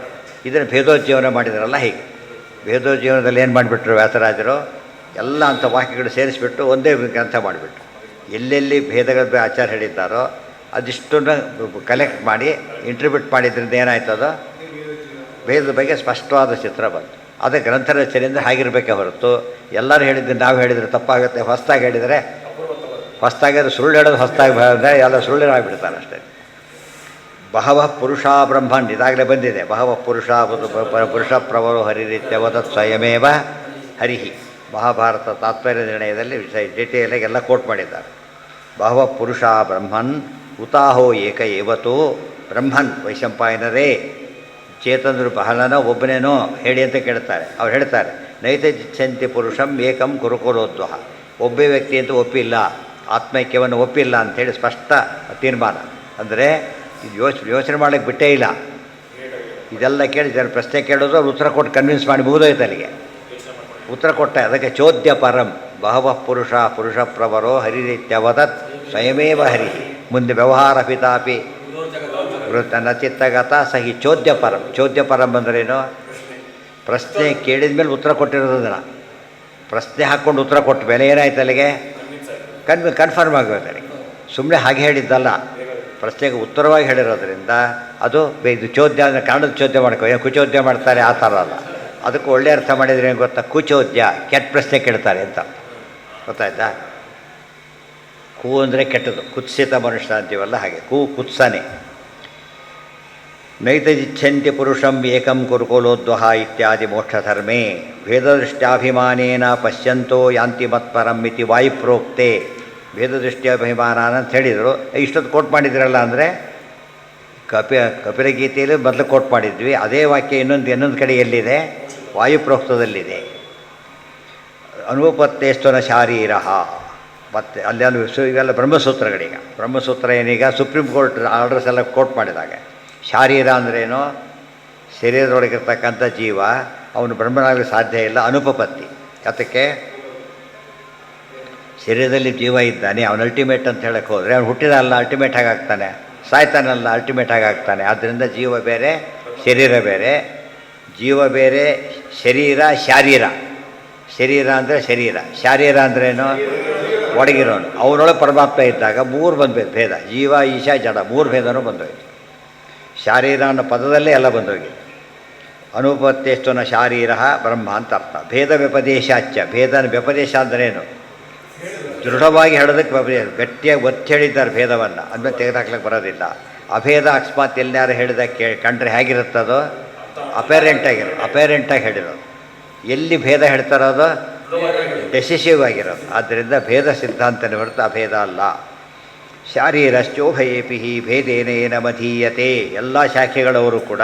ಇದನ್ನು ಭೇದೋಜ್ಜೀವನ ಮಾಡಿದಾರಲ್ಲ ಹೀಗೆ. ಭೇದೋಜ್ಜೀವನದಲ್ಲಿ ಏನು ಮಾಡಿಬಿಟ್ರು ವ್ಯಾಸರಾಜರು? ಎಲ್ಲ ಅಂಥ ವಾಕ್ಯಗಳು ಸೇರಿಸಿಬಿಟ್ಟು ಒಂದೇ ಗ್ರಂಥ ಮಾಡಿಬಿಟ್ರು. ಎಲ್ಲೆಲ್ಲಿ ಭೇದಗಳ ಆಚಾರ ಹೇಳಿದ್ದಾರೋ ಅದಿಷ್ಟನ್ನು ಕಲೆಕ್ಟ್ ಮಾಡಿ ಇಂಟ್ರಿಬ್ಯೂಟ್ ಮಾಡಿದ್ರಿಂದ ಏನಾಯ್ತದೋ ಭೇದದ ಬಗ್ಗೆ ಸ್ಪಷ್ಟವಾದ ಚಿತ್ರ ಬಂತು. ಅದೇ ಗ್ರಂಥ ರಚನೆಯಿಂದ ಹಾಗಿರಬೇಕೇ ಹೊರತು ಎಲ್ಲರೂ ಹೇಳಿದ್ದು ನಾವು ಹೇಳಿದರೆ ತಪ್ಪಾಗುತ್ತೆ. ಹೊಸ್ದಾಗಿ ಹೇಳಿದರೆ ಹೊಸ್ದಾಗಿ ಸುಳ್ಳು ಹೇಳೋದು ಹೊಸ್ದಾಗಿ ಬಂದರೆ ಎಲ್ಲ ಸುಳ್ಳಿನಾಗಿಬಿಡ್ತಾನೆ ಅಷ್ಟೇ. ಬಹವ ಪುರುಷ ಬ್ರಹ್ಮನ್ ಇದಾಗಲೇ ಬಂದಿದೆ. ಬಹವ ಪುರುಷ ಪ್ರವರೋ ಹರಿರಿತ್ಯವದತ್ ಸ್ವಯಮೇವ ಹರಿಹಿ. ಮಹಾಭಾರತ ತಾತ್ಪರ್ಯ ನಿರ್ಣಯದಲ್ಲಿ ಡಿಟೇಲಾಗಿ ಎಲ್ಲ ಕೋಟ್ ಮಾಡಿದ್ದಾರೆ. ಬಹವ ಪುರುಷ ಬ್ರಹ್ಮನ್ ಉತಾಹೋ ಏಕ ಏವತೋ ಬ್ರಹ್ಮನ್. ವೈಶಂಪಾಯನರೇ, ಚೇತನರು ಬಹಳನೋ ಒಬ್ಬನೇನೋ ಹೇಳಿ ಅಂತ ಕೇಳ್ತಾರೆ. ಅವ್ರು ಹೇಳ್ತಾರೆ ನೈತಜಿಚ್ಛಂತಿ ಪುರುಷಂ ಏಕಂ ಕುರುಕುರೋದ್ವಹ. ಒಬ್ಬೇ ವ್ಯಕ್ತಿ ಅಂತ ಒಪ್ಪಿಲ್ಲ, ಆತ್ಮೈಕ್ಯವನ್ನು ಒಪ್ಪಿಲ್ಲ ಅಂಥೇಳಿ ಸ್ಪಷ್ಟ ತೀರ್ಮಾನ. ಅಂದರೆ ಇದು ಯೋಚನೆ ಮಾಡೋಕ್ಕೆ ಬಿಟ್ಟೇ ಇಲ್ಲ. ಇದೆಲ್ಲ ಕೇಳಿ ಜನ ಪ್ರಶ್ನೆ ಕೇಳೋದು, ಅವ್ರು ಉತ್ತರ ಕೊಟ್ಟು ಕನ್ವಿನ್ಸ್ ಮಾಡಿ ಮುಗಿದೋಯ್ತು ಅಲ್ಲಿಗೆ. ಉತ್ತರ ಕೊಟ್ಟ. ಅದಕ್ಕೆ ಚೋದ್ಯ ಪರಂ ಬಹವ ಪುರುಷ ಪ್ರವರೋ ಹರಿರಿತ್ಯವದತ್ ಸ್ವಯಮೇವ ಹರಿ. ಮುಂದೆ ವ್ಯವಹಾರ ಪಿತಾಪಿ ವೃತ್ತನ ಚಿತ್ತಗತ ಸಹಿ ಚೋದ್ಯ ಪರಂ. ಚೋದ್ಯ ಪರಂ ಅಂದ್ರೇನು? ಪ್ರಶ್ನೆ ಕೇಳಿದ ಮೇಲೆ ಉತ್ತರ ಕೊಟ್ಟಿರೋದನ್ನ ಪ್ರಶ್ನೆ ಹಾಕ್ಕೊಂಡು ಉತ್ತರ ಕೊಟ್ಟ ಮೇಲೆ ಏನಾಯ್ತು ಅಲ್ಲಿಗೆ? ಕನ್ಫರ್ಮ್ ಆಗಬೇಕು ಅಲ್ಲಿಗೆ. ಸುಮ್ಮನೆ ಹಾಗೆ ಹೇಳಿದ್ದಲ್ಲ, ಪ್ರಶ್ನೆಗೆ ಉತ್ತರವಾಗಿ ಹೇಳಿರೋದ್ರಿಂದ ಅದು ಇದು ಚೋದ್ಯ ಅಂದರೆ ಕನ್ನಡದ ಚೋದ್ಯ ಮಾಡ್ಕೋ. ಏನು ಕುಚೋದ್ಯ ಮಾಡ್ತಾರೆ ಆ ಥರ ಅಲ್ಲ. ಅದಕ್ಕೆ ಒಳ್ಳೆ ಅರ್ಥ ಮಾಡಿದರೆ ಏನು ಗೊತ್ತಾ? ಕುಚೋದ್ಯ, ಕೆಟ್ಟ ಪ್ರಶ್ನೆ ಕೇಳ್ತಾರೆ ಅಂತ. ಗೊತ್ತಾಯ್ತಾ? ಕು ಅಂದರೆ ಕೆಟ್ಟದು, ಕುತ್ಸಿತ ಮನುಷ್ಯ ಅಂತೀವಲ್ಲ ಹಾಗೆ. ಕುತ್ಸನೆ. ನೈತಜಿಚ್ಛಂತಿ ಪುರುಷಂ ಏಕಂ ಕುರುಕುಲೋದ್ವಹ ಇತ್ಯಾದಿ ಮೋಕ್ಷಧರ್ಮೇ ಭೇದದೃಷ್ಟ್ಯಾಭಿಮಾನೇನ ಪಶ್ಯಂತೋ ಯಾಂತಿ ಮತ್ಪರಂ ಇತಿ ವಾಯುಪ್ರೋಕ್ತೆ. ಭೇದದೃಷ್ಟ್ಯಾಭಿಮಾನ ಅಂತ ಹೇಳಿದರು. ಇಷ್ಟೊತ್ತು ಕೋಟ್ ಮಾಡಿದ್ರಲ್ಲ ಅಂದರೆ ಕಪಿಲಗೀತೆಯಲ್ಲಿ ಮೊದಲು ಕೋಟ್ ಮಾಡಿದ್ವಿ. ಅದೇ ವಾಕ್ಯ ಇನ್ನೊಂದು ಕಡೆ ಎಲ್ಲಿದೆ? ವಾಯುಪ್ರೋಕ್ತದಲ್ಲಿದೆ. ಅನುಪತ್ತೇಸ್ತನ ಶಾರೀರ. ಮತ್ತು ಅಲ್ಲಿ ಇವೆಲ್ಲ ಬ್ರಹ್ಮಸೂತ್ರಗಳೀಗ. ಬ್ರಹ್ಮಸೂತ್ರ ಏನೀಗ ಸುಪ್ರೀಂ ಕೋರ್ಟ್ ಆರ್ಡರ್ಸ್ ಎಲ್ಲ ಕೋರ್ಟ್ ಮಾಡಿದಾಗ ಶಾರೀರ ಅಂದ್ರೇನು, ಶರೀರದೊಳಗಿರ್ತಕ್ಕಂಥ ಜೀವ ಅವನು ಬ್ರಹ್ಮನಾಗಲಿ ಸಾಧ್ಯ ಇಲ್ಲ. ಅನುಪಪತ್ತಿ ಅದಕ್ಕೆ ಶರೀರದಲ್ಲಿ ಜೀವ ಇದ್ದಾನೆ, ಅವನು ಅಲ್ಟಿಮೇಟ್ ಅಂತ ಹೇಳಕ್ಕೆ ಹೋದರೆ ಅವನು ಹುಟ್ಟಿದಲ್ಲ ಅಲ್ಟಿಮೇಟ್ ಆಗಾಗ್ತಾನೆ, ಸಾಯ್ತಾನಲ್ಲ ಅಲ್ಟಿಮೇಟ್ ಆಗಾಗ್ತಾನೆ. ಆದ್ದರಿಂದ ಜೀವ ಬೇರೆ ಶರೀರ ಬೇರೆ, ಜೀವ ಬೇರೆ ಶರೀರ ಶಾರೀರ. ಶರೀರ ಅಂದರೆ ಶರೀರ, ಶಾರೀರ ಅಂದ್ರೇನು ಒಡಗಿರೋನು. ಅವನೊಳಗೆ ಪರಮಾತ್ಮ ಇದ್ದಾಗ ಮೂರು ಬಂದೋಯ್ತು ಭೇದ, ಜೀವ ಈಶ ಜಡ ಮೂರು ಭೇದನೂ ಬಂದೋಯ್ತು. ಶಾರೀರ ಅನ್ನೋ ಪದದಲ್ಲೇ ಎಲ್ಲ ಬಂದೋಗಿದೆ. ಅನುಪತ್ತೇಷ್ಟುನ ಶಾರೀರ ಬ್ರಹ್ಮ ಅಂತ ಅರ್ಥ. ಭೇದ ವ್ಯಪದೇಶಾಚ್ಯ, ಭೇದನ ವ್ಯಪದೇಶ ಅಂದ್ರೇನು, ದೃಢವಾಗಿ ಹೇಳೋದಕ್ಕೆ ಗಟ್ಟಿಯಾಗಿ ಒತ್ತಿ ಹೇಳಿದ್ದಾರೆ ಭೇದವನ್ನು, ಅದನ್ನ ತೆಗೆದುಹಾಕ್ಲಿಕ್ಕೆ ಬರೋದಿಲ್ಲ. ಅಭೇದ ಅಕಸ್ಮಾತ್ ಎಲ್ಲಾರು ಹೇಳಿದ ಕಂಡ್ರೆ ಹೇಗಿರುತ್ತದೋ ಅಪೇರೆಂಟಾಗಿ ಹೇಳಿರೋದು. ಎಲ್ಲಿ ಭೇದ ಹೇಳ್ತಾರೋದು ಡೆಸಿಸಿವ್ ಆಗಿರೋದು. ಆದ್ದರಿಂದ ಭೇದ ಸಿದ್ಧಾಂತನೇ ಹೊರತು ಅಭೇದ ಅಲ್ಲ. ಶಾರೀರಶ್ಚೋಭಯೇಪಿ ಭೇದೇನೇನ ಮಧೀಯತೆ. ಎಲ್ಲ ಶಾಖೆಗಳವರು ಕೂಡ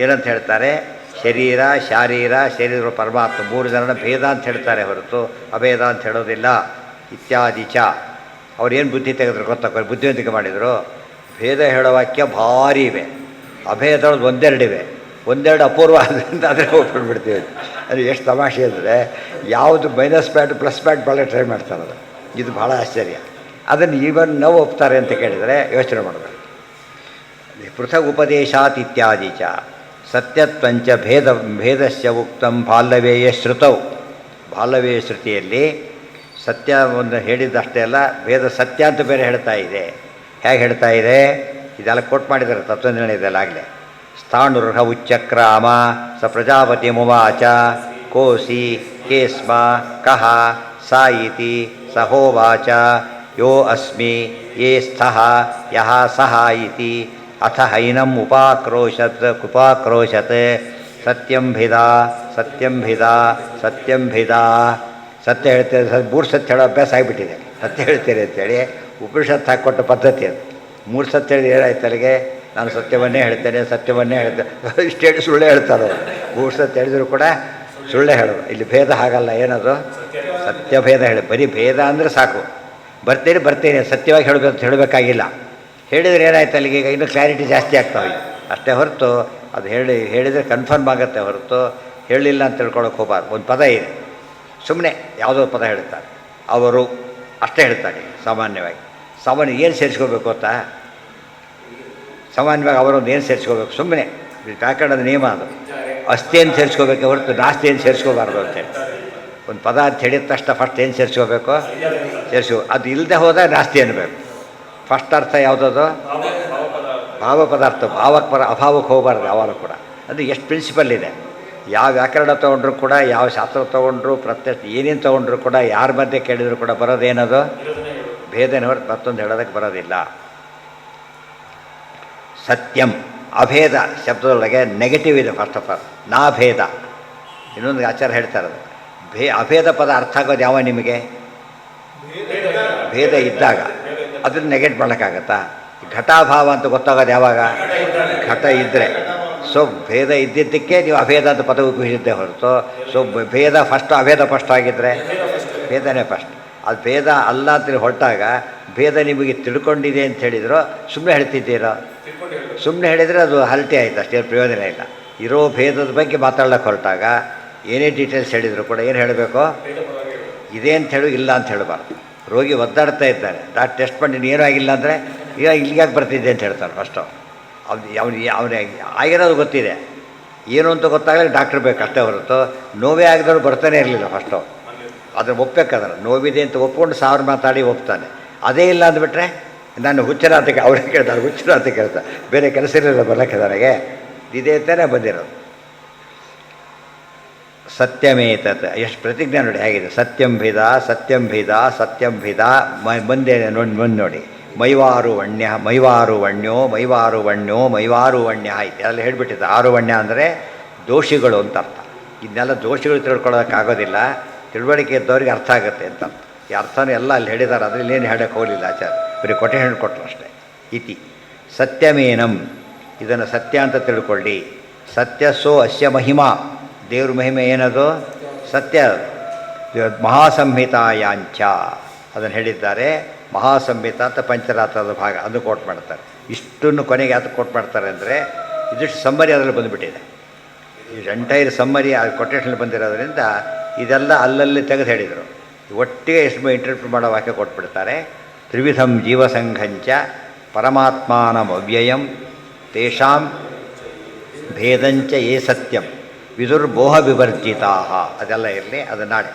ಏನಂತ ಹೇಳ್ತಾರೆ, ಶರೀರ ಶಾರೀರ ಶರೀರ ಪರಮಾತ್ಮ ಮೂರು ಜನನ ಭೇದ ಅಂತ ಹೇಳ್ತಾರೆ ಹೊರತು ಅಭೇದ ಅಂತ ಹೇಳೋದಿಲ್ಲ. ಇತ್ಯಾದಿ ಚ. ಅವ್ರೇನು ಬುದ್ಧಿ ತೆಗೆದ್ರು ಗೊತ್ತಾಗ ಬುದ್ಧಿವಂತಿಕೆ ಮಾಡಿದರು. ಭೇದ ಹೇಳೋ ವಾಕ್ಯ ಭಾರಿ ಇವೆ, ಅಭೇದೊಳಗೆ ಒಂದೆರಡಿವೆ, ಒಂದೆರಡು ಅಪೂರ್ವ ಆದ್ದರಿಂದ ಆದರೆ ಹೋಗ್ಬಿಡ್ಬಿಡ್ತೀವಿ. ಅದು ಎಷ್ಟು ತಮಾಷೆ ಅಂದರೆ ಯಾವುದು ಮೈನಸ್ ಪ್ಯಾಟ್ ಪ್ಲಸ್ ಪ್ಯಾಟ್ ಭಾಳ ಟ್ರೈ ಮಾಡ್ತಾರದು. ಇದು ಭಾಳ ಆಶ್ಚರ್ಯ. ಅದನ್ನು ಈವನ್ ನಾವು ಒಪ್ತಾರೆ ಅಂತ ಕೇಳಿದರೆ ಯೋಚನೆ ಮಾಡಬೇಕು. ಪೃಥಗ್ ಉಪದೇಶಾತ್ ಇತ್ಯಾದಿ ಚ. ಸತ್ಯತ್ವಂಚ ಭೇದಸ್ಯ ಉಕ್ತಂ ಬಾಲ್ಯವೇಯ ಶ್ರುತೌ. ಬಾಲ್ಯವೇಯ ಶ್ರುತಿಯಲ್ಲಿ ಸತ್ಯ ಒಂದು ಹೇಳಿದ್ದಷ್ಟೇ ಅಲ್ಲ, ಭೇದ ಸತ್ಯ ಅಂತ ಬೇರೆ ಹೇಳ್ತಾ ಇದೆ. ಹೇಗೆ ಹೇಳ್ತಾ ಇದೆ ಇದೆಲ್ಲ ಕೋಟ್ ಮಾಡಿದ್ದಾರೆ ತತ್ವನಿರ್ಣಯದಲ್ಲಿ ಆಗಲೇ. ಸ್ಥಾಣುರ್ಹ ಉಚ್ಚಕ್ರಾಮ ಸ ಪ್ರಜಾಪತಿ ಮುವಾಚ ಕೋಸಿ ಕೇಸ್ಮ ಕಹ ಸ ಇತಿ ಸಹೋವಾಚ ಯೋ ಅಸ್ಮಿ ಯೇ ಸ್ಥಃ ಯಹ ಸಹ ಇತಿ ಅಥ ಹೈನಂ ಉಪಾಕ್ರೋಶತ್ ಸತ್ಯಂ ಭಿದಾ ಸತ್ಯಂ ಭಿದಾ ಸತ್ಯಂ ಭಿದಾ. ಸತ್ಯ ಹೇಳ್ತೀರಿ, ಮೂರು ಸತ್ಯ ಹೇಳೋ ಅಭ್ಯಾಸ ಆಗಿಬಿಟ್ಟಿದೆ. ಸತ್ಯ ಹೇಳ್ತೀರಿ ಅಂತೇಳಿ ಉಪನಿಷತ್ತು ಹಾಕ್ಕೊಟ್ಟ ಪದ್ಧತಿ ಅದು. ಮೂರು ಸತ್ಯ ಹೇಳಿದ್ರೆ ಏನಾಯ್ತು ಅಲ್ಲಿಗೆ, ನಾನು ಸತ್ಯವನ್ನೇ ಹೇಳ್ತೇನೆ ಸತ್ಯವನ್ನೇ ಹೇಳ್ತೇನೆ ಇಷ್ಟೇಳಿ ಸುಳ್ಳೆ ಹೇಳ್ತಾರೆ. ಮೂರು ಸತ್ಯ ಹೇಳಿದ್ರು ಕೂಡ ಸುಳ್ಳೆ ಹೇಳೋದು. ಇಲ್ಲಿ ಭೇದ ಹಾಗಲ್ಲ, ಏನದು ಸತ್ಯಭೇದ ಹೇಳಿ. ಬರೀ ಭೇದ ಅಂದರೆ ಸಾಕು, ಬರ್ತೀನಿ ಸತ್ಯವಾಗಿ ಹೇಳಬೇಕು ಅಂತ ಹೇಳಬೇಕಾಗಿಲ್ಲ. ಹೇಳಿದರೆ ಏನಾಯ್ತು ಅಲ್ಲಿಗೆ, ಈಗ ಇನ್ನೂ ಕ್ಲಾರಿಟಿ ಜಾಸ್ತಿ ಆಗ್ತಾವೆ ಅಷ್ಟೇ ಹೊರತು ಅದು ಹೇಳಿದರೆ ಕನ್ಫರ್ಮ್ ಆಗುತ್ತೆ ಹೊರತು ಹೇಳಿಲ್ಲ ಅಂತ ತಿಳ್ಕೊಳಕ್ಕೆ ಹೋಗಬಾರ್ದು. ಒಂದು ಪದ ಇದೆ, ಸುಮ್ಮನೆ ಯಾವುದೋ ಪದ ಹೇಳ್ತಾರೆ, ಅವರು ಅಷ್ಟೇ ಹೇಳ್ತಾರೆ. ಸಾಮಾನ್ಯ ಏನು ಸೇರಿಸ್ಕೋಬೇಕು ಗೊತ್ತಾ, ಸಾಮಾನ್ಯವಾಗಿ ಅವರೊಂದು ಏನು ಸೇರಿಸ್ಕೋಬೇಕು, ಸುಮ್ಮನೆ ವ್ಯಾಕರಣದ ನಿಯಮ ಅದು. ಅಸ್ತಿಯನ್ನು ಸೇರಿಸ್ಕೋಬೇಕೆ ಹೊರತು ನಾಸ್ತಿಯನ್ನು ಸೇರಿಸ್ಕೋಬಾರ್ದು ಅಂತೇಳಿ. ಒಂದು ಪದ ಅಂತ ಹೇಳಿದ ತಕ್ಷಣ ಫಸ್ಟ್ ಏನು ಸೇರಿಸ್ಕೋಬೇಕು, ಅದು ಇಲ್ಲದೆ ಹೋದಾಗ ನಾಸ್ತಿ ಅನ್ನಬೇಕು. ಫಸ್ಟ್ ಅರ್ಥ ಯಾವುದದು, ಭಾವ ಪದಾರ್ಥ. ಭಾವಕ್ಕೆ ಅಭಾವಕ್ಕೆ ಹೋಗಬಾರ್ದು ಯಾವಾಗ ಕೂಡ. ಅದು ಎಷ್ಟು ಪ್ರಿನ್ಸಿಪಲ್ ಇದೆ. ಯಾವ ವ್ಯಾಕರಣ ತೊಗೊಂಡ್ರು ಕೂಡ, ಯಾವ ಶಾಸ್ತ್ರ ತೊಗೊಂಡ್ರು, ಪ್ರತ್ಯಕ್ಷ ಏನೇನು ತೊಗೊಂಡ್ರು ಕೂಡ, ಯಾರ ಮಧ್ಯೆ ಕೇಳಿದ್ರು ಕೂಡ ಬರೋದೇನದು ಭೇದನ ಹೊರತು ಮತ್ತೊಂದು ಹೇಳೋದಕ್ಕೆ ಬರೋದಿಲ್ಲ. ಸತ್ಯಂ ಅಭೇದ ಶಬ್ದದೊಳಗೆ ನೆಗೆಟಿವ್ ಇದೆ. ಫಸ್ಟ್ ಆಫ್ ಆಲ್ ನಾ ಭೇದ. ಇನ್ನೊಂದು ಆಚಾರ ಹೇಳ್ತಾರೆ, ಅಭೇದ ಪದ ಅರ್ಥ ಆಗೋದು ಯಾವ ನಿಮಗೆ, ಭೇದ ಇದ್ದಾಗ. ಅದನ್ನು ನೆಗೆಟ್ ಮಾಡೋಕ್ಕಾಗತ್ತಾ? ಘಟಾಭಾವ ಅಂತ ಗೊತ್ತಾಗೋದು ಯಾವಾಗ, ಘಟ ಇದ್ದರೆ. ಸೊ ಭೇದ ಇದ್ದಿದ್ದಕ್ಕೆ ನೀವು ಅಭೇದ ಅಂತ ಪದ ಉಪಯೋಗಿಸಿದ್ದೆ ಹೊರತು, ಸೊ ಭೇದ ಫಸ್ಟು ಅಭೇದ ಫಸ್ಟ್ ಆಗಿದ್ದರೆ ಭೇದನೇ ಫಸ್ಟ್. ಅದು ಭೇದ ಅಲ್ಲ ಅಂತ ಹೊರಟಾಗ ಭೇದ ನಿಮಗೆ ತಿಳ್ಕೊಂಡಿದೆ ಅಂತ ಹೇಳಿದ್ರು ಸುಮ್ಮನೆ ಹೇಳ್ತಿದ್ದೀರೋ. ಸುಮ್ಮನೆ ಹೇಳಿದರೆ ಅದು ಹಲ್ಟಿ ಆಯಿತು, ಅಷ್ಟೇ ಪ್ರಯೋಜನ ಇಲ್ಲ. ಇರೋ ಭೇದದ ಬಗ್ಗೆ ಮಾತಾಡ್ಲಿಕ್ಕೆ ಹೊರಟಾಗ ಏನೇ ಡೀಟೇಲ್ಸ್ ಹೇಳಿದ್ರು ಕೂಡ ಏನು ಹೇಳಬೇಕು, ಇದೆ ಅಂತ ಹೇಳು, ಇಲ್ಲ ಅಂತ ಹೇಳಬಾರ್ದು. ರೋಗಿ ಒದ್ದಾಡ್ತಾ ಇದ್ದಾನೆ, ಡಾಕ್ಟರ್ ಟೆಸ್ಟ್ ಮಾಡಿ ಏನೂ ಆಗಿಲ್ಲ ಅಂದರೆ ಈಗ ಇಲ್ಲಿಗೆ ಬರ್ತಿದ್ದೆ ಅಂತ ಹೇಳ್ತಾರೆ ಫಸ್ಟು. ಅವನಿಗೆ ಆಗಿರೋದು ಗೊತ್ತಿದೆ, ಏನು ಅಂತ ಗೊತ್ತಾಗಲಿಕ್ಕೆ ಡಾಕ್ಟ್ರ್ ಬೇಕು ಅಷ್ಟೇ ಹೊರತು ನೋವೇ ಆಗಿದವರು ಬರ್ತಾನೆ ಇರಲಿಲ್ಲ ಫಸ್ಟು. ಅದನ್ನು ಒಪ್ಪಬೇಕಾದ್ರೆ ನೋವಿದೆ ಅಂತ ಒಪ್ಕೊಂಡು 1000 ಮಾತಾಡಿ ಒಪ್ತಾನೆ. ಅದೇ ಇಲ್ಲ ಅಂದ್ಬಿಟ್ರೆ ನಾನು ಹುಚ್ಚರ ಅಂತ ಅವರೇ ಕೇಳ್ತಾರೆ, ಹುಚ್ಚರ ಅಂತ ಕೇಳ್ತಾರೆ. ಬೇರೆ ಕೆಲಸ ಇರಲಿಲ್ಲ ಬರ್ಲಿಕ್ಕೆ ನನಗೆ, ಇದೇ ಅಂತಾನೆ ಬಂದಿರೋದು. ಸತ್ಯಮೇತತ್ ಎಷ್ಟು ಪ್ರತಿಜ್ಞೆ ನೋಡಿ ಹೇಗಿದೆ. ಸತ್ಯಂ ಭಿದ ಸತ್ಯಂ ಭಿದ ಸತ್ಯಂ ಭಿದ. ಮುಂದೆ ನೋಡಿ ಮೈವಾರು ವಣ್ಯ ಮೈವಾರು ವಣ್ಯೋ ಮೈವಾರು ವಣ್ಯೋ ಮೈವಾರು ವಣ್ಯ ಐತೆ ಅಲ್ಲಿ ಹೇಳಿಬಿಟ್ಟಿದೆ. 6 ವಣ್ಯ ಅಂದರೆ ದೋಷಿಗಳು ಅಂತ ಅರ್ಥ. ಇದನ್ನೆಲ್ಲ ದೋಷಿಗಳು ತಿಳ್ಕೊಳ್ಳೋಕ್ಕಾಗೋದಿಲ್ಲ, ತಿಳುವಳಿಕೆ ಇದ್ದವ್ರಿಗೆ ಅರ್ಥ ಆಗುತ್ತೆ ಅಂತ. ಈ ಅರ್ಥನೂ ಎಲ್ಲ ಅಲ್ಲಿ ಹೇಳಿದ್ದಾರೆ, ಅದರಲ್ಲಿ ಏನು ಹೇಳೋಕ್ಕೆ ಹೋಗಲಿಲ್ಲ ಆಚಾರ್ಯ, ಬರೀ ಕೊಟೇಶನ್ ಕೊಟ್ಟರು ಅಷ್ಟೇ. ಇತಿ ಸತ್ಯಮೇನಂ, ಇದನ್ನು ಸತ್ಯ ಅಂತ ತಿಳ್ಕೊಳ್ಳಿ. ಸತ್ಯ ಸೋ ಅಸ್ಯ ಮಹಿಮಾ, ದೇವ್ರ ಮಹಿಮೆ ಏನದು ಸತ್ಯ. ಮಹಾಸಂಹಿತಾಯಾಂಚ ಅದನ್ನು ಹೇಳಿದ್ದಾರೆ. ಮಹಾಸಂಹಿತ ಅಂತ ಪಂಚರಾತ್ರದ ಭಾಗ ಅದು ಕೋಟ್ ಮಾಡ್ತಾರೆ. ಇಷ್ಟನ್ನು ಕೊನೆಗೆ ಯಾತಕ್ಕೆ ಕೋಟ್ ಮಾಡ್ತಾರೆ ಅಂದರೆ ಇದಿಷ್ಟು ಸಮ್ಮರಿ ಅದರಲ್ಲಿ ಬಂದುಬಿಟ್ಟಿದೆ. ಈ ಎಂಟೈರ್ ಸಮ್ಮರಿ ಅದು ಕೊಟೇಶನ್ ಬಂದಿರೋದ್ರಿಂದ ಇದೆಲ್ಲ ಅಲ್ಲಲ್ಲಿ ತೆಗೆದು ಹೇಳಿದರು. ಒಟ್ಟಿಗೆ ಎಷ್ಟು ಇಂಟರ್ಪ್ರಿಟ್ ಮಾಡೋ ವಾಕ್ಯ ಕೊಟ್ಬಿಡ್ತಾರೆ. ತ್ರಿವಿಧಂ ಜೀವಸಂಘಂಚ ಪರಮಾತ್ಮಾನಮವ್ಯಯಂ ತೇಷಾಂ ಭೇದಂಚ ಯೇ ಸತ್ಯಂ ವಿದುರ್ಬೋಹ ವಿವರ್ಜಿತಾ. ಅದೆಲ್ಲ ಇರಲಿ, ಅದು ನಾಳೆ.